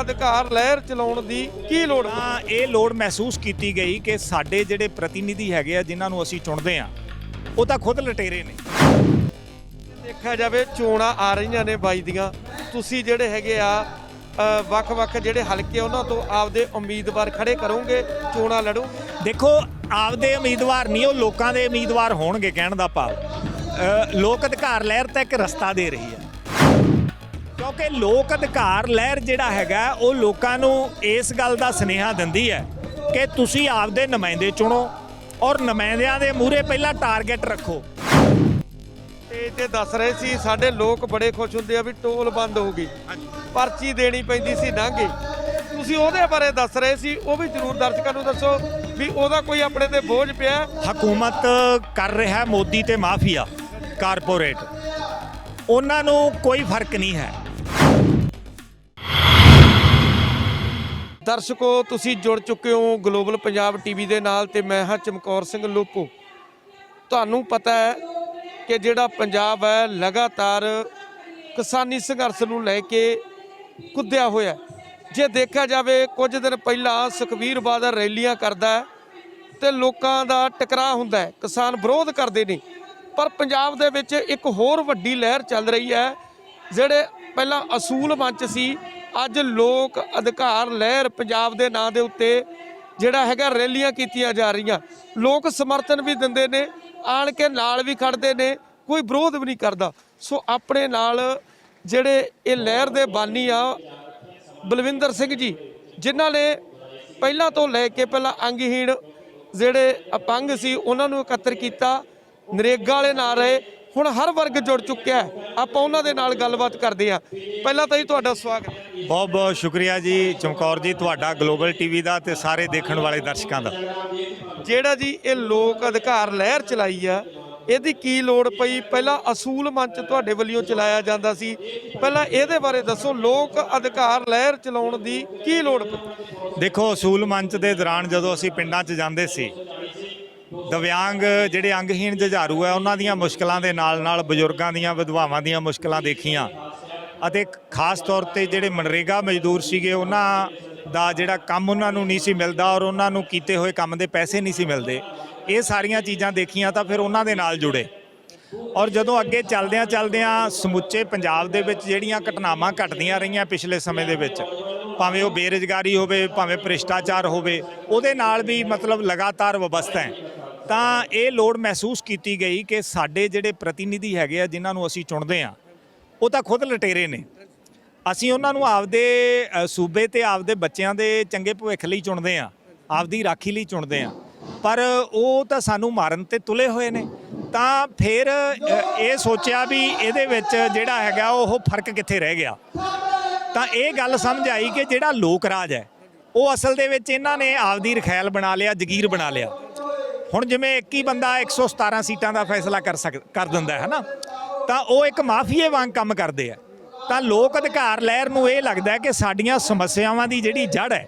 ਅਧਿਕਾਰ ਲਹਿਰ ਚਲਾਉਣ ਦੀ ਕੀ ਲੋੜ? ਤਾਂ ਇਹ ਲੋੜ ਮਹਿਸੂਸ ਕੀਤੀ ਗਈ ਕਿ ਸਾਡੇ ਜਿਹੜੇ ਪ੍ਰਤੀਨਿਧੀ ਹੈਗੇ ਆ ਜਿਨ੍ਹਾਂ ਨੂੰ ਅਸੀਂ ਚੁਣਦੇ ਆ ਉਹ ਤਾਂ ਖੁਦ ਲਟੇਰੇ ਨੇ। ਦੇਖਿਆ ਜਾਵੇ ਚੋਣਾਂ ਆ ਰਹੀਆਂ ਨੇ ਬਾਈ ਦੀਆਂ, ਤੁਸੀਂ ਜਿਹੜੇ ਹੈਗੇ ਆ ਵੱਖ-ਵੱਖ ਜਿਹੜੇ ਹਲਕੇ ਉਹਨਾਂ ਤੋਂ ਆਪਦੇ ਉਮੀਦਵਾਰ ਖੜੇ ਕਰੋਗੇ, ਚੋਣਾਂ ਲੜੋ? ਦੇਖੋ ਆਪਦੇ ਉਮੀਦਵਾਰ ਨਹੀਂ, ਉਹ ਲੋਕਾਂ ਦੇ ਉਮੀਦਵਾਰ ਹੋਣਗੇ। ਕਹਿਣ ਦਾ ਭਾਵ ਲੋਕ ਅਧਿਕਾਰ ਲਹਿਰ ਤਾਂ ਇੱਕ ਰਸਤਾ ਦੇ ਰਹੀ ਹੈ, ਕਿਉਂਕਿ ਲੋਕ ਅਧਿਕਾਰ ਲਹਿਰ ਜਿਹੜਾ ਹੈਗਾ ਉਹ ਲੋਕਾਂ ਨੂੰ ਇਸ ਗੱਲ ਦਾ ਸੁਨੇਹਾ ਦਿੰਦੀ ਹੈ ਕਿ ਤੁਸੀਂ ਆਪਦੇ ਨੁਮਾਇੰਦੇ ਚੁਣੋ ਔਰ ਨੁਮਾਇੰਦਿਆਂ ਦੇ ਮੂਹਰੇ ਪਹਿਲਾਂ ਟਾਰਗੇਟ ਰੱਖੋ। ਤੇ ਦੱਸ ਰਹੇ ਸੀ ਸਾਡੇ ਲੋਕ ਬੜੇ ਖੁਸ਼ ਹੁੰਦੇ ਆ ਵੀ ਟੋਲ ਬੰਦ ਹੋ ਗਈ, ਪਰਚੀ ਦੇਣੀ ਪੈਂਦੀ ਸੀ ਲੰਘੇ, ਤੁਸੀਂ ਉਹਦੇ ਬਾਰੇ ਦੱਸ ਰਹੇ ਸੀ, ਉਹ ਵੀ ਜ਼ਰੂਰ ਦਰਸ਼ਕਾਂ ਨੂੰ ਦੱਸੋ ਵੀ ਉਹਦਾ ਕੋਈ ਆਪਣੇ ਤੇ ਬੋਝ ਪਿਆ? ਹਕੂਮਤ ਕਰ ਰਿਹਾ ਮੋਦੀ ਤੇ ਮਾਫੀਆ ਕਾਰਪੋਰੇਟ, ਉਹਨਾਂ ਨੂੰ ਕੋਈ ਫਰਕ ਨਹੀਂ ਹੈ। ਦਰਸ਼ਕੋ ਤੁਸੀਂ ਜੁੜ ਚੁੱਕੇ ਹੋ ਗਲੋਬਲ ਪੰਜਾਬ ਟੀਵੀ ਦੇ ਨਾਲ ਤੇ ਮੈਂ ਹਾਂ ਚਮਕੌਰ ਸਿੰਘ ਲੋਪੋ। ਤੁਹਾਨੂੰ ਪਤਾ ਹੈ ਕਿ ਜਿਹੜਾ ਪੰਜਾਬ ਹੈ ਲਗਾਤਾਰ ਕਿਸਾਨੀ ਸੰਘਰਸ਼ ਨੂੰ ਲੈ ਕੇ ਕੁੱਦਿਆ ਹੋਇਆ। ਜੇ ਦੇਖਿਆ ਜਾਵੇ ਕੁਝ ਦਿਨ ਪਹਿਲਾਂ ਸੁਖਬੀਰ ਬਾਦਲ ਰੈਲੀਆਂ ਕਰਦਾ ਹੈ ਤੇ ਲੋਕਾਂ ਦਾ ਟਕਰਾਅ ਹੁੰਦਾ ਹੈ, ਕਿਸਾਨ ਵਿਰੋਧ ਕਰਦੇ ਨੇ। ਪਰ ਪੰਜਾਬ ਦੇ ਵਿੱਚ ਇੱਕ ਹੋਰ ਵੱਡੀ ਲਹਿਰ ਚੱਲ ਰਹੀ ਹੈ। ਜਿਹੜੇ ਪਹਿਲਾਂ ਅਸੂਲ ਮੰਚ ਸੀ, ਅੱਜ ਲੋਕ ਅਧਿਕਾਰ ਲਹਿਰ ਪੰਜਾਬ ਦੇ ਨਾਂ ਦੇ ਉੱਤੇ ਜਿਹੜਾ ਹੈਗਾ ਰੈਲੀਆਂ ਕੀਤੀਆਂ ਜਾ ਰਹੀਆਂ। ਲੋਕ ਸਮਰਥਨ ਵੀ ਦਿੰਦੇ ਨੇ, ਆਣ ਕੇ ਨਾਲ ਵੀ ਖੜਦੇ ਨੇ, ਕੋਈ ਵਿਰੋਧ ਵੀ ਨਹੀਂ ਕਰਦਾ। ਸੋ ਆਪਣੇ ਨਾਲ ਜਿਹੜੇ ਇਹ ਲਹਿਰ ਦੇ ਬਾਨੀ ਆ ਬਲਵਿੰਦਰ ਸਿੰਘ ਜੀ, ਜਿਨ੍ਹਾਂ ਨੇ ਪਹਿਲਾਂ ਤੋਂ ਲੈ ਕੇ ਪਹਿਲਾਂ ਅੰਗਹੀਣ ਜਿਹੜੇ ਅਪੰਗ ਸੀ ਉਹਨਾਂ ਨੂੰ ਇਕੱਤਰ ਕੀਤਾ, ਨਰੇਗਾ ਵਾਲੇ ਨਾਲ ਰਹੇ, ਹੁਣ ਹਰ ਵਰਗ ਜੁੜ ਚੁੱਕਿਆ ਹੈ। ਆਪਾਂ ਉਹਨਾਂ ਦੇ ਨਾਲ ਗੱਲਬਾਤ ਕਰਦੇ ਹਾਂ। ਪਹਿਲਾਂ ਤਾਂ ਜੀ ਤੁਹਾਡਾ ਸਵਾਗਤ ਹੈ। ਬਹੁਤ ਬਹੁਤ ਸ਼ੁਕਰੀਆ ਜੀ ਚਮਕੌਰ ਜੀ, ਤੁਹਾਡਾ ਗਲੋਬਲ ਟੀਵੀ ਦਾ ਤੇ ਸਾਰੇ ਦੇਖਣ ਵਾਲੇ ਦਰਸ਼ਕਾਂ ਦਾ। ਜਿਹੜਾ ਜੀ ਇਹ ਲੋਕ ਅਧਿਕਾਰ ਲਹਿਰ ਚਲਾਈ ਆ, ਇਹਦੀ ਕੀ ਲੋੜ ਪਈ? ਪਹਿਲਾਂ ਅਸੂਲ ਮੰਚ ਤੁਹਾਡੇ ਵੱਲੋਂ ਚਲਾਇਆ ਜਾਂਦਾ ਸੀ, ਪਹਿਲਾਂ ਇਹਦੇ ਬਾਰੇ ਦੱਸੋ। ਲੋਕ ਅਧਿਕਾਰ ਲਹਿਰ ਚਲਾਉਣ ਦੀ ਕੀ ਲੋੜ ਪਈ? ਦੇਖੋ ਅਸੂਲ ਮੰਚ ਦੇ ਦੌਰਾਨ ਜਦੋਂ ਅਸੀਂ ਪਿੰਡਾਂ 'ਚ ਜਾਂਦੇ ਸੀ, ਦਿਵਿਆਂਗ ਜਿਹੜੇ ਅੰਗਹੀਣ ਜੁਝਾਰੂ ਹੈ ਉਹਨਾਂ ਦੀਆਂ ਮੁਸ਼ਕਲਾਂ ਦੇ ਨਾਲ ਨਾਲ ਬਜ਼ੁਰਗਾਂ ਦੀਆਂ ਵਿਧਵਾਵਾਂ ਦੀਆਂ ਮੁਸ਼ਕਲਾਂ ਦੇਖੀਆਂ, ਅਤੇ ਖਾਸ ਤੌਰ ਤੇ ਜਿਹੜੇ ਮਨਰੇਗਾ ਮਜ਼ਦੂਰ ਸੀਗੇ ਉਹਨਾਂ ਦਾ ਜਿਹੜਾ ਕੰਮ ਉਹਨਾਂ ਨੂੰ ਨਹੀਂ ਸੀ ਮਿਲਦਾ ਔਰ ਉਹਨਾਂ ਨੂੰ ਕੀਤੇ ਹੋਏ ਕੰਮ ਦੇ ਪੈਸੇ ਨਹੀਂ ਸੀ ਮਿਲਦੇ। ਇਹ ਸਾਰੀਆਂ ਚੀਜ਼ਾਂ ਦੇਖੀਆਂ ਤਾਂ ਫਿਰ ਉਹਨਾਂ ਦੇ ਨਾਲ ਜੁੜੇ। ਔਰ ਜਦੋਂ ਅੱਗੇ ਚੱਲਦਿਆਂ ਸਮੁੱਚੇ ਪੰਜਾਬ ਦੇ ਵਿੱਚ ਜਿਹੜੀਆਂ ਘਟਨਾਵਾਂ ਘਟਦੀਆਂ ਰਹੀਆਂ ਪਿਛਲੇ ਸਮੇਂ ਦੇ ਵਿੱਚ, ਭਾਵੇਂ ਉਹ ਬੇਰੁਜ਼ਗਾਰੀ ਹੋਵੇ, ਭਾਵੇਂ ਭ੍ਰਿਸ਼ਟਾਚਾਰ ਹੋਵੇ, ਉਹਦੇ ਨਾਲ ਵੀ ਮਤਲਬ ਲਗਾਤਾਰ ਵਬਸਤਾ ਹੈ। ਤਾਂ ਇਹ ਲੋੜ ਮਹਿਸੂਸ ਕੀਤੀ ਗਈ ਕਿ ਸਾਡੇ ਜਿਹੜੇ ਪ੍ਰਤੀਨਿਧੀ ਹੈਗੇ ਆ ਜਿਨ੍ਹਾਂ ਨੂੰ ਅਸੀਂ ਚੁਣਦੇ ਆ ਉਹ ਤਾਂ ਖੁਦ ਲਟੇਰੇ ਨੇ। ਅਸੀਂ ਉਹਨਾਂ ਨੂੰ ਆਪਦੇ ਸੂਬੇ ਤੇ ਆਪਦੇ ਬੱਚਿਆਂ ਦੇ ਚੰਗੇ ਭਵਿੱਖ ਲਈ ਚੁਣਦੇ ਆ, ਆਪਦੀ ਰਾਖੀ ਲਈ ਚੁਣਦੇ ਆ, ਪਰ ਉਹ ਤਾਂ ਸਾਨੂੰ ਮਾਰਨ ਤੇ ਤੁਲੇ ਹੋਏ ਨੇ। ਤਾਂ ਫਿਰ ਇਹ ਸੋਚਿਆ ਵੀ ਇਹਦੇ ਵਿੱਚ ਜਿਹੜਾ ਹੈਗਾ ਉਹ ਫਰਕ ਕਿੱਥੇ ਰਹਿ ਗਿਆ। ਤਾਂ ਇਹ ਗੱਲ ਸਮਝ ਆਈ ਕਿ ਜਿਹੜਾ ਲੋਕ ਰਾਜ ਹੈ ਉਹ ਅਸਲ ਦੇ ਵਿੱਚ ਇਹਨਾਂ ਨੇ ਆਪਦੀ ਰਖੈਲ ਬਣਾ ਲਿਆ, ਜਗੀਰ ਬਣਾ ਲਿਆ। ਹੁਣ ਜਿਵੇਂ ਇੱਕ ਹੀ ਬੰਦਾ 117 ਸੀਟਾਂ ਦਾ ਫੈਸਲਾ ਕਰ ਦਿੰਦਾ ਹੈ ਨਾ, ਤਾਂ ਉਹ ਇੱਕ ਮਾਫੀਏ ਵਾਂਗ ਕੰਮ ਕਰਦੇ ਆ। ਤਾਂ ਲੋਕ ਅਧਿਕਾਰ ਲਹਿਰ ਨੂੰ ਇਹ ਲੱਗਦਾ ਕਿ ਸਾਡੀਆਂ ਸਮੱਸਿਆਵਾਂ ਦੀ ਜਿਹੜੀ ਜੜ ਹੈ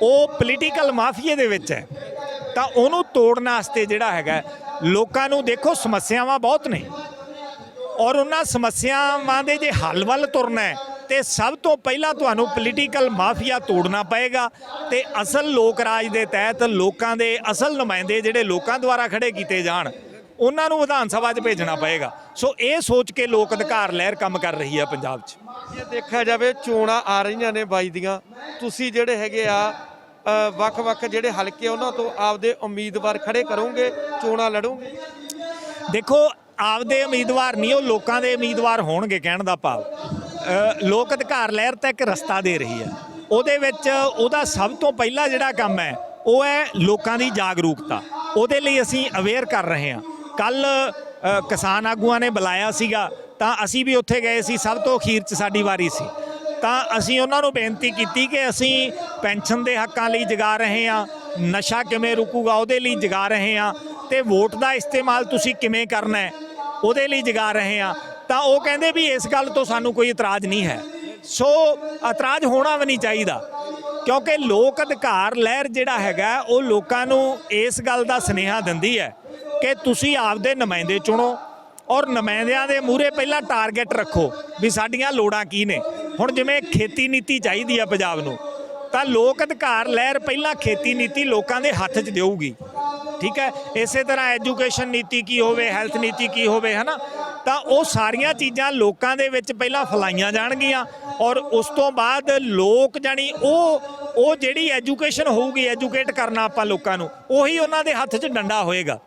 ਉਹ ਪੋਲੀਟੀਕਲ ਮਾਫੀਏ ਦੇ ਵਿੱਚ ਹੈ। ਤਾਂ ਉਹਨੂੰ ਤੋੜਨ ਵਾਸਤੇ ਜਿਹੜਾ ਹੈਗਾ ਲੋਕਾਂ ਨੂੰ, ਦੇਖੋ ਸਮੱਸਿਆਵਾਂ ਬਹੁਤ ਨੇ ਔਰ ਉਹਨਾਂ ਸਮੱਸਿਆਵਾਂ ਦੇ ਜੇ ਹੱਲ ਵੱਲ ਤੁਰਨਾ ਹੈ ਤੇ ਸਭ ਤੋਂ ਪਹਿਲਾਂ ਤੁਹਾਨੂੰ ਪੋਲੀਟੀਕਲ ਮਾਫੀਆ ਤੋੜਨਾ ਪਏਗਾ ਤੇ ਅਸਲ ਲੋਕ ਰਾਜ ਦੇ ਤਹਿਤ ਲੋਕਾਂ ਦੇ ਅਸਲ ਨੁਮਾਇੰਦੇ ਜਿਹੜੇ ਲੋਕਾਂ ਦੁਆਰਾ ਖੜੇ ਕੀਤੇ ਜਾਣ, ਉਹਨਾਂ ਨੂੰ ਵਿਧਾਨ ਸਭਾ 'ਚ ਭੇਜਣਾ ਪਏਗਾ। ਸੋ ਇਹ ਸੋਚ ਕੇ ਲੋਕ ਅਧਿਕਾਰ ਲਹਿਰ ਕੰਮ ਕਰ ਰਹੀ ਹੈ ਪੰਜਾਬ 'ਚ। ਜੇ ਦੇਖਿਆ ਜਾਵੇ ਚੋਣਾਂ ਆ ਰਹੀਆਂ ਨੇ ਬਾਈ ਦੀਆਂ, ਤੁਸੀਂ ਜਿਹੜੇ ਹੈਗੇ ਆ ਵੱਖ-ਵੱਖ ਜਿਹੜੇ ਹਲਕੇ ਉਹਨਾਂ ਤੋਂ ਆਪਦੇ ਉਮੀਦਵਾਰ ਖੜੇ ਕਰੋਗੇ, ਚੋਣਾਂ ਲੜੋਗੇ? ਦੇਖੋ ਆਪਦੇ ਉਮੀਦਵਾਰ ਨਹੀਂ, ਉਹ ਲੋਕਾਂ ਦੇ ਉਮੀਦਵਾਰ ਹੋਣਗੇ। ਕਹਿਣ ਦਾ ਭਾਵ ਲੋਕ ਅਧਿਕਾਰ ਲਹਿਰ ਤਾਂ ਇੱਕ ਰਸਤਾ ਦੇ ਰਹੀ ਹੈ। ਉਹਦੇ ਵਿੱਚ ਉਹਦਾ ਸਭ ਤੋਂ ਪਹਿਲਾ ਜਿਹੜਾ ਕੰਮ ਹੈ ਉਹ ਹੈ ਲੋਕਾਂ ਦੀ ਜਾਗਰੂਕਤਾ। ਉਹਦੇ ਲਈ ਅਸੀਂ ਅਵੇਅਰ ਕਰ ਰਹੇ ਹਾਂ। ਕੱਲ ਕਿਸਾਨ ਆਗੂਆਂ ਨੇ ਬੁਲਾਇਆ ਸੀਗਾ ਤਾਂ ਅਸੀਂ ਵੀ ਉੱਥੇ ਗਏ ਸੀ, ਸਭ ਤੋਂ ਅਖੀਰ 'ਚ ਸਾਡੀ ਵਾਰੀ ਸੀ। ਤਾਂ ਅਸੀਂ ਉਹਨਾਂ ਨੂੰ ਬੇਨਤੀ ਕੀਤੀ ਕਿ ਅਸੀਂ ਪੈਨਸ਼ਨ ਦੇ ਹੱਕਾਂ ਲਈ ਜਗਾ ਰਹੇ ਹਾਂ, ਨਸ਼ਾ ਕਿਵੇਂ ਰੁਕੂਗਾ ਉਹਦੇ ਲਈ ਜਗਾ ਰਹੇ ਹਾਂ, ਤੇ ਵੋਟ ਦਾ ਇਸਤੇਮਾਲ ਤੁਸੀਂ ਕਿਵੇਂ ਕਰਨਾ ਹੈ ਉਹਦੇ ਲਈ ਜਗਾ ਰਹੇ ਹਾਂ। ਤਾਂ ਉਹ ਕਹਿੰਦੇ ਵੀ ਇਸ ਗੱਲ ਤੋਂ ਸਾਨੂੰ ਕੋਈ ਇਤਰਾਜ਼ ਨਹੀਂ ਹੈ। ਸੋ ਇਤਰਾਜ਼ ਹੋਣਾ ਵੀ ਨਹੀਂ ਚਾਹੀਦਾ, ਕਿਉਂਕਿ ਲੋਕ ਅਧਿਕਾਰ ਲਹਿਰ ਜਿਹੜਾ ਹੈਗਾ ਉਹ ਲੋਕਾਂ ਨੂੰ ਇਸ ਗੱਲ ਦਾ ਸੁਨੇਹਾ ਦਿੰਦੀ ਹੈ ਕਿ ਤੁਸੀਂ ਆਪਦੇ ਨੁਮਾਇੰਦੇ ਚੁਣੋ ਔਰ ਨੁਮਾਇੰਦਿਆਂ ਦੇ ਮੂਹਰੇ ਪਹਿਲਾਂ ਟਾਰਗੇਟ ਰੱਖੋ ਵੀ ਸਾਡੀਆਂ ਲੋੜਾਂ ਕੀ ਨੇ। ਹੁਣ ਜਿਵੇਂ ਖੇਤੀ ਨੀਤੀ ਚਾਹੀਦੀ ਆ ਪੰਜਾਬ ਨੂੰ, ਤਾਂ ਲੋਕ ਅਧਿਕਾਰ ਲਹਿਰ ਪਹਿਲਾਂ ਖੇਤੀ ਨੀਤੀ ਲੋਕਾਂ ਦੇ ਹੱਥ 'ਚ ਦੇਊਗੀ, ਠੀਕ ਹੈ। ਇਸੇ ਤਰ੍ਹਾਂ ਐਜੂਕੇਸ਼ਨ ਨੀਤੀ ਕੀ ਹੋਵੇ, ਹੈਲਥ ਨੀਤੀ ਕੀ ਹੋਵੇ, ਹੈ ਨਾ, ਤਾਂ ਉਹ ਸਾਰੀਆਂ ਚੀਜ਼ਾਂ ਲੋਕਾਂ ਦੇ ਵਿੱਚ ਪਹਿਲਾਂ ਫੈਲਾਈਆਂ ਜਾਣਗੀਆਂ ਔਰ ਉਸ ਤੋਂ ਬਾਅਦ ਲੋਕ ਜਾਣੀ ਉਹ ਜਿਹੜੀ ਐਜੂਕੇਸ਼ਨ ਹੋਊਗੀ, ਐਜੂਕੇਟ ਕਰਨਾ ਆਪਾਂ ਲੋਕਾਂ ਨੂੰ, ਉਹੀ ਉਹਨਾਂ ਦੇ ਹੱਥ 'ਚ ਡੰਡਾ ਹੋਏਗਾ।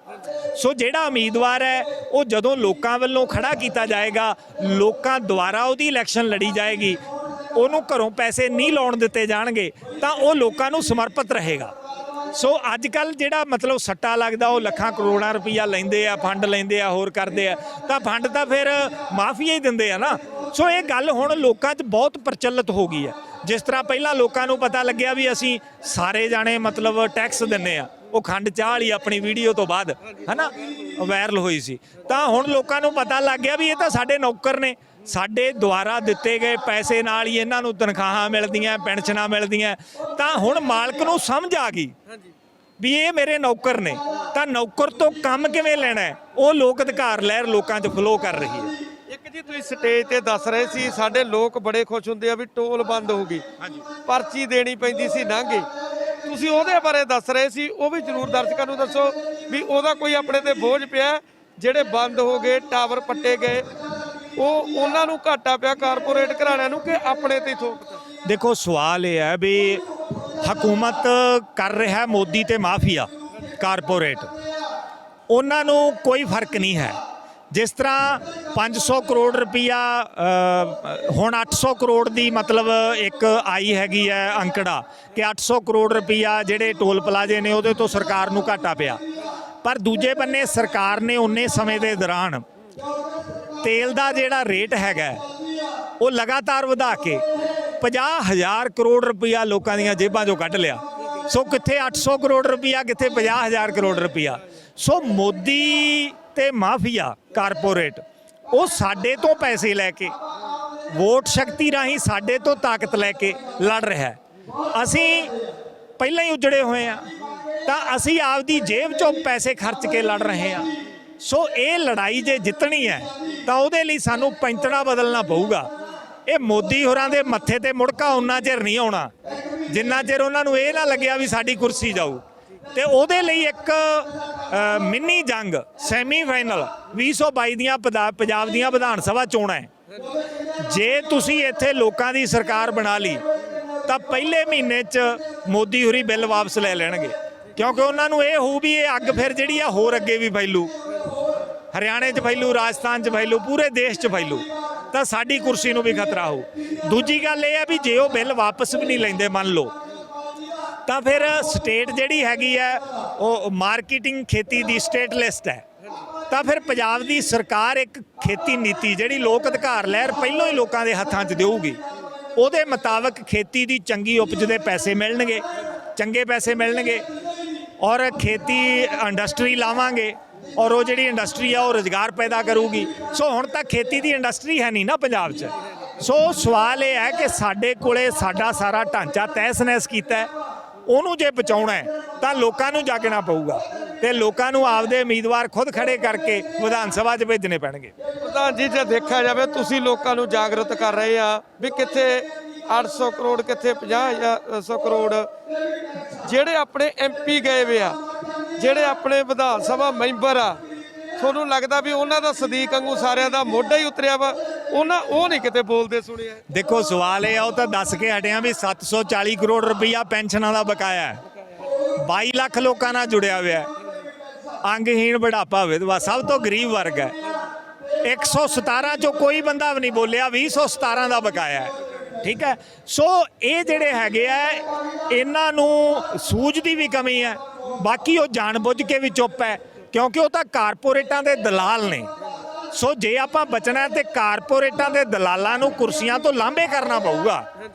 ਸੋ ਜਿਹੜਾ ਉਮੀਦਵਾਰ ਹੈ ਉਹ ਜਦੋਂ ਲੋਕਾਂ ਵੱਲੋਂ ਖੜਾ ਕੀਤਾ ਜਾਏਗਾ, ਲੋਕਾਂ ਦੁਆਰਾ ਉਹਦੀ ਇਲੈਕਸ਼ਨ ਲੜੀ ਜਾਏਗੀ, ਉਹਨੂੰ ਘਰੋਂ ਪੈਸੇ ਨਹੀਂ ਲਾਉਣ ਦਿੱਤੇ ਜਾਣਗੇ, ਤਾਂ ਉਹ ਲੋਕਾਂ ਨੂੰ ਸਮਰਪਿਤ ਰਹੇਗਾ। ਸੋ ਅੱਜ ਕੱਲ੍ਹ ਜਿਹੜਾ ਮਤਲਬ ਸੱਟਾ ਲੱਗਦਾ, ਉਹ ਲੱਖਾਂ ਕਰੋੜਾਂ ਰੁਪਈਆ ਲੈਂਦੇ ਆ, ਫੰਡ ਲੈਂਦੇ ਆ, ਹੋਰ ਕਰਦੇ ਆ, ਤਾਂ ਫੰਡ ਤਾਂ ਫਿਰ ਮਾਫੀਆ ਹੀ ਦਿੰਦੇ ਆ ਨਾ। ਸੋ ਇਹ ਗੱਲ ਹੁਣ ਲੋਕਾਂ 'ਚ ਬਹੁਤ ਪ੍ਰਚਲਿਤ ਹੋ ਗਈ ਹੈ। ਜਿਸ ਤਰ੍ਹਾਂ ਪਹਿਲਾਂ ਲੋਕਾਂ ਨੂੰ ਪਤਾ ਲੱਗਿਆ ਵੀ ਅਸੀਂ ਸਾਰੇ ਜਾਣੇ ਮਤਲਬ ਟੈਕਸ ਦਿੰਦੇ ਆ, ਉਹ ਖੰਡ ਚਾਹ ਵਾਲੀ ਆਪਣੀ ਵੀਡੀਓ ਤੋਂ ਬਾਅਦ ਹੈ ਨਾ ਵਾਇਰਲ ਹੋਈ ਸੀ, ਤਾਂ ਹੁਣ ਲੋਕਾਂ ਨੂੰ ਪਤਾ ਲੱਗ ਗਿਆ ਵੀ ਇਹ ਤਾਂ ਸਾਡੇ ਨੌਕਰ ਨੇ, ਸਾਡੇ ਦੁਆਰਾ ਦਿੱਤੇ ਗਏ ਪੈਸੇ ਨਾਲ ਹੀ ਇਹਨਾਂ ਨੂੰ ਤਨਖਾਹਾਂ ਮਿਲਦੀਆਂ, ਪੈਨਸ਼ਨਾਂ ਮਿਲਦੀਆਂ। ਤਾਂ ਹੁਣ ਮਾਲਕ ਨੂੰ ਸਮਝ ਆ ਗਈ ਵੀ ਇਹ ਮੇਰੇ ਨੌਕਰ ਨੇ, ਤਾਂ ਨੌਕਰ ਤੋਂ ਕੰਮ ਕਿਵੇਂ ਲੈਣਾ ਹੈ, ਉਹ ਲੋਕ ਅਧਿਕਾਰ ਲਹਿਰ ਲੋਕਾਂ 'ਚ ਫਲੋ ਕਰ ਰਹੀ ਹੈ। ਇੱਕ ਜੀ ਤੁਸੀਂ ਸਟੇਜ ਤੇ ਦੱਸ ਰਹੇ ਸੀ ਸਾਡੇ ਲੋਕ ਬੜੇ ਖੁਸ਼ ਹੁੰਦੇ ਆ ਵੀ ਟੋਲ ਬੰਦ ਹੋ ਗਈ, ਪਰਚੀ ਦੇਣੀ ਪੈਂਦੀ ਸੀ ਨਾਂਗੇ, ਤੁਸੀਂ ਉਹਦੇ ਬਾਰੇ ਦੱਸ ਰਹੇ ਸੀ, ਉਹ ਵੀ ਜ਼ਰੂਰ ਦਰਸ਼ਕਾਂ ਨੂੰ ਦੱਸੋ ਵੀ ਉਹਦਾ ਕੋਈ ਆਪਣੇ ਤੇ ਬੋਝ ਪਿਆ, ਜਿਹੜੇ ਬੰਦ ਹੋ ਗਏ, ਟਾਵਰ ਪੱਟੇ ਗਏ, ਉਹਨਾਂ ਨੂੰ ਘਾਟਾ ਪਿਆ ਕਾਰਪੋਰੇਟ ਘਰਾਣਿਆਂ ਨੂੰ ਕਿ ਆਪਣੇ ਤੇ ਥੋਪਤਾ? ਦੇਖੋ ਸਵਾਲ ਇਹ ਹੈ ਵੀ ਹਕੂਮਤ ਕਰ ਰਿਹਾ ਮੋਦੀ ਤੇ ਮਾਫੀਆ ਕਾਰਪੋਰੇਟ, ਉਹਨਾਂ ਨੂੰ ਕੋਈ ਫਰਕ ਨਹੀਂ ਹੈ। ਜਿਸ ਤਰ੍ਹਾਂ 500 ਕਰੋੜ ਰੁਪਈਆ ਹੁਣ 800 ਕਰੋੜ ਦੀ ਮਤਲਬ ਇੱਕ ਆਈ ਹੈਗੀ ਹੈ ਅੰਕੜਾ ਕਿ 800 ਕਰੋੜ ਰੁਪਈਆ ਜਿਹੜੇ ਟੋਲ ਪਲਾਜ਼ੇ ਨੇ ਉਹਦੇ ਤੋਂ ਸਰਕਾਰ ਨੂੰ ਘਾਟਾ ਪਿਆ, ਪਰ ਦੂਜੇ ਬੰਨੇ ਸਰਕਾਰ ਨੇ ਉਨੇ ਸਮੇਂ ਦੇ ਦੌਰਾਨ ਤੇਲ ਦਾ ਜਿਹੜਾ ਰੇਟ ਹੈਗਾ ਉਹ ਲਗਾਤਾਰ ਵਧਾ ਕੇ 50,000 ਕਰੋੜ ਰੁਪਈਆ ਲੋਕਾਂ ਦੀਆਂ ਜੇਬਾਂ 'ਚੋਂ ਕੱਢ ਲਿਆ। ਸੋ ਕਿੱਥੇ 800 ਕਰੋੜ ਰੁਪਈਆ, ਕਿੱਥੇ 50,000 ਕਰੋੜ ਰੁਪਈਆ। ਸੋ ਮੋਦੀ ਤੇ ਮਾਫੀਆ ਕਾਰਪੋਰੇਟ ਉਹ ਸਾਡੇ ਤੋਂ ਪੈਸੇ ਲੈ ਕੇ, ਵੋਟ ਸ਼ਕਤੀ ਰਾਹੀਂ ਸਾਡੇ ਤੋਂ ਤਾਕਤ ਲੈ ਕੇ ਲੜ ਰਿਹਾ ਹੈ। ਅਸੀਂ ਪਹਿਲਾਂ ਹੀ ਉਜੜੇ ਹੋਏ ਆ, ਤਾਂ ਅਸੀਂ ਆਪਦੀ ਜੇਬ 'ਚੋਂ ਪੈਸੇ ਖਰਚ ਕੇ ਲੜ ਰਹੇ ਹਾਂ। ਸੋ ਇਹ ਲੜਾਈ ਜੇ ਜਿੱਤਣੀ ਹੈ ਤਾਂ ਉਹਦੇ ਲਈ ਸਾਨੂੰ ਪੈਂਤੜਾ ਬਦਲਣਾ ਪਊਗਾ। ਇਹ ਮੋਦੀ ਹੋਰਾਂ ਦੇ ਮੱਥੇ ਤੇ ਮੁੜਕਾ ਉਨਾ ਚਿਰ ਨਹੀਂ ਆਉਣਾ ਜਿੰਨਾ ਚਿਰ ਉਹਨਾਂ ਨੂੰ ਇਹ ਨਾ ਲੱਗਿਆ ਵੀ ਸਾਡੀ ਕੁਰਸੀ ਜਾਊ। ਤੇ ਉਹਦੇ ਲਈ ਇੱਕ ਮਿੰਨੀ ਜੰਗ ਸੈਮੀ ਫਾਈਨਲ 2022 ਦੀਆਂ ਪੰਜਾਬ ਦੀਆਂ ਵਿਧਾਨ ਸਭਾ ਚੋਣਾਂ ਹੈ। ਜੇ ਤੁਸੀਂ ਇੱਥੇ ਲੋਕਾਂ ਦੀ ਸਰਕਾਰ ਬਣਾ ਲਈ ਤਾਂ ਪਹਿਲੇ ਮਹੀਨੇ 'ਚ ਮੋਦੀ ਹੋਰੀ ਬਿੱਲ ਵਾਪਸ ਲੈ ਲੈਣਗੇ, ਕਿਉਂਕਿ ਉਹਨਾਂ ਨੂੰ ਇਹ ਹੋਊ ਵੀ ਇਹ ਅੱਗ ਫਿਰ ਜਿਹੜੀ ਆ ਹੋਰ ਅੱਗੇ ਵੀ ਫੈਲੂ, ਹਰਿਆਣੇ 'ਚ ਫੈਲੂ, ਰਾਜਸਥਾਨ 'ਚ ਫੈਲੂ, ਪੂਰੇ ਦੇਸ਼ 'ਚ ਫੈਲੂ, ਤਾਂ ਸਾਡੀ ਕੁਰਸੀ ਨੂੰ ਵੀ ਖਤਰਾ ਹੋਊ। ਦੂਜੀ ਗੱਲ ਇਹ ਹੈ ਵੀ ਜੇ ਉਹ ਬਿੱਲ ਵਾਪਸ ਵੀ ਨਹੀਂ ਲੈਂਦੇ ਮੰਨ ਲਓ, ਤਾਂ ਫਿਰ ਸਟੇਟ ਜਿਹੜੀ ਹੈਗੀ ਹੈ ਉਹ ਮਾਰਕੀਟਿੰਗ ਖੇਤੀ ਦੀ ਸਟੇਟ ਲਿਸਟ ਹੈ, ਤਾਂ ਫਿਰ ਪੰਜਾਬ ਦੀ ਸਰਕਾਰ ਇੱਕ ਖੇਤੀ ਨੀਤੀ ਜਿਹੜੀ ਲੋਕ ਅਧਿਕਾਰ ਲਹਿਰ ਪਹਿਲਾਂ ਹੀ ਲੋਕਾਂ ਦੇ ਹੱਥਾਂ 'ਚ ਦੇਊਗੀ, ਉਹਦੇ ਮੁਤਾਬਕ ਖੇਤੀ ਦੀ ਚੰਗੀ ਉਪਜ ਦੇ ਪੈਸੇ ਮਿਲਣਗੇ, ਚੰਗੇ ਪੈਸੇ ਮਿਲਣਗੇ ਔਰ ਖੇਤੀ ਇੰਡਸਟਰੀ ਲਾਵਾਂਗੇ ਔਰ ਉਹ ਜਿਹੜੀ ਇੰਡਸਟਰੀ ਆ ਉਹ ਰੁਜ਼ਗਾਰ ਪੈਦਾ ਕਰੂਗੀ। ਸੋ ਹੁਣ ਤਾਂ ਖੇਤੀ ਦੀ ਇੰਡਸਟਰੀ ਹੈ ਨਹੀਂ ਨਾ ਪੰਜਾਬ 'ਚ। ਸੋ ਸਵਾਲ ਇਹ ਹੈ ਕਿ ਸਾਡੇ ਕੋਲੇ ਸਾਡਾ ਸਾਰਾ ਢਾਂਚਾ ਤਹਿਸ ਨਹਿਸ ਕੀਤਾ ਹੈ, ਉਹਨੂੰ ਜੇ ਬਚਾਉਣਾ ਹੈ ਤਾਂ ਲੋਕਾਂ ਨੂੰ ਜਾਗਣਾ ਪਊਗਾ ਤੇ ਲੋਕਾਂ ਨੂੰ ਆਪਦੇ ਉਮੀਦਵਾਰ ਖੁਦ ਖੜੇ ਕਰਕੇ ਵਿਧਾਨ ਸਭਾ 'ਚ ਭੇਜਣੇ ਪੈਣਗੇ। ਪ੍ਰਧਾਨ ਜੀ ਜੇ ਦੇਖਿਆ ਜਾਵੇ ਤੁਸੀਂ ਲੋਕਾਂ ਨੂੰ ਜਾਗਰੂਕ ਕਰ ਰਹੇ ਆ ਵੀ ਕਿੱਥੇ 800 ਕਰੋੜ, ਕਿੱਥੇ 50,000 ਕਰੋੜ, ਜਿਹੜੇ ਆਪਣੇ MP ਗਏ ਵੇ ਆ, ਜਿਹੜੇ ਆਪਣੇ ਵਿਧਾਨ ਸਭਾ ਮੈਂਬਰ ਆ, ਤੁਹਾਨੂੰ ਲੱਗਦਾ ਵੀ ਉਹਨਾਂ ਦਾ ਸਦੀਕ ਵਾਂਗੂ ਸਾਰਿਆਂ ਦਾ ਮੋਢਾ ਹੀ ਉਤਰਿਆ ਵਾ, ਉਹ ਨਹੀਂ ਕਿਤੇ ਬੋਲਦੇ ਸੁਣਿਆ? ਦੇਖੋ ਸਵਾਲ ਇਹ ਆ, ਉਹ ਤਾਂ ਦੱਸ ਕੇ ਹਟਿਆ ਵੀ 740 ਕਰੋੜ ਰੁਪਈਆ ਪੈਨਸ਼ਨਾਂ ਦਾ ਬਕਾਇਆ ਹੈ, 22 ਲੱਖ ਲੋਕਾਂ ਨਾਲ ਜੁੜਿਆ ਹੋਇਆ, ਅੰਗਹੀਣ, ਬੁਢਾਪਾ, ਵਿਧਵਾ, ਸਭ ਤੋਂ ਗਰੀਬ ਵਰਗ ਹੈ। 117 ਚੋਂ ਕੋਈ ਬੰਦਾ ਵੀ ਨਹੀਂ ਬੋਲਿਆ 217 ਦਾ ਬਕਾਇਆ ਹੈ, ਠੀਕ ਹੈ। ਸੋ ਇਹ ਜਿਹੜੇ ਹੈਗੇ ਆ ਇਹਨਾਂ ਨੂੰ ਸੂਝ ਦੀ ਵੀ ਕਮੀ ਹੈ, ਬਾਕੀ ਉਹ ਜਾਣਬੁੱਝ ਕੇ ਵੀ ਚੁੱਪ ਹੈ ਕਿਉਂਕਿ ਉਹ ਤਾਂ ਕਾਰਪੋਰੇਟਾਂ ਦੇ ਦਲਾਲ ਨੇ। ਸੋ ਜੇ ਆਪਾਂ ਬਚਣਾ ਤੇ ਕਾਰਪੋਰੇਟਾਂ ਦੇ ਦਲਾਲਾਂ ਨੂੰ ਕੁਰਸੀਆਂ ਤੋਂ ਲਾਂਭੇ ਕਰਨਾ ਪਊਗਾ।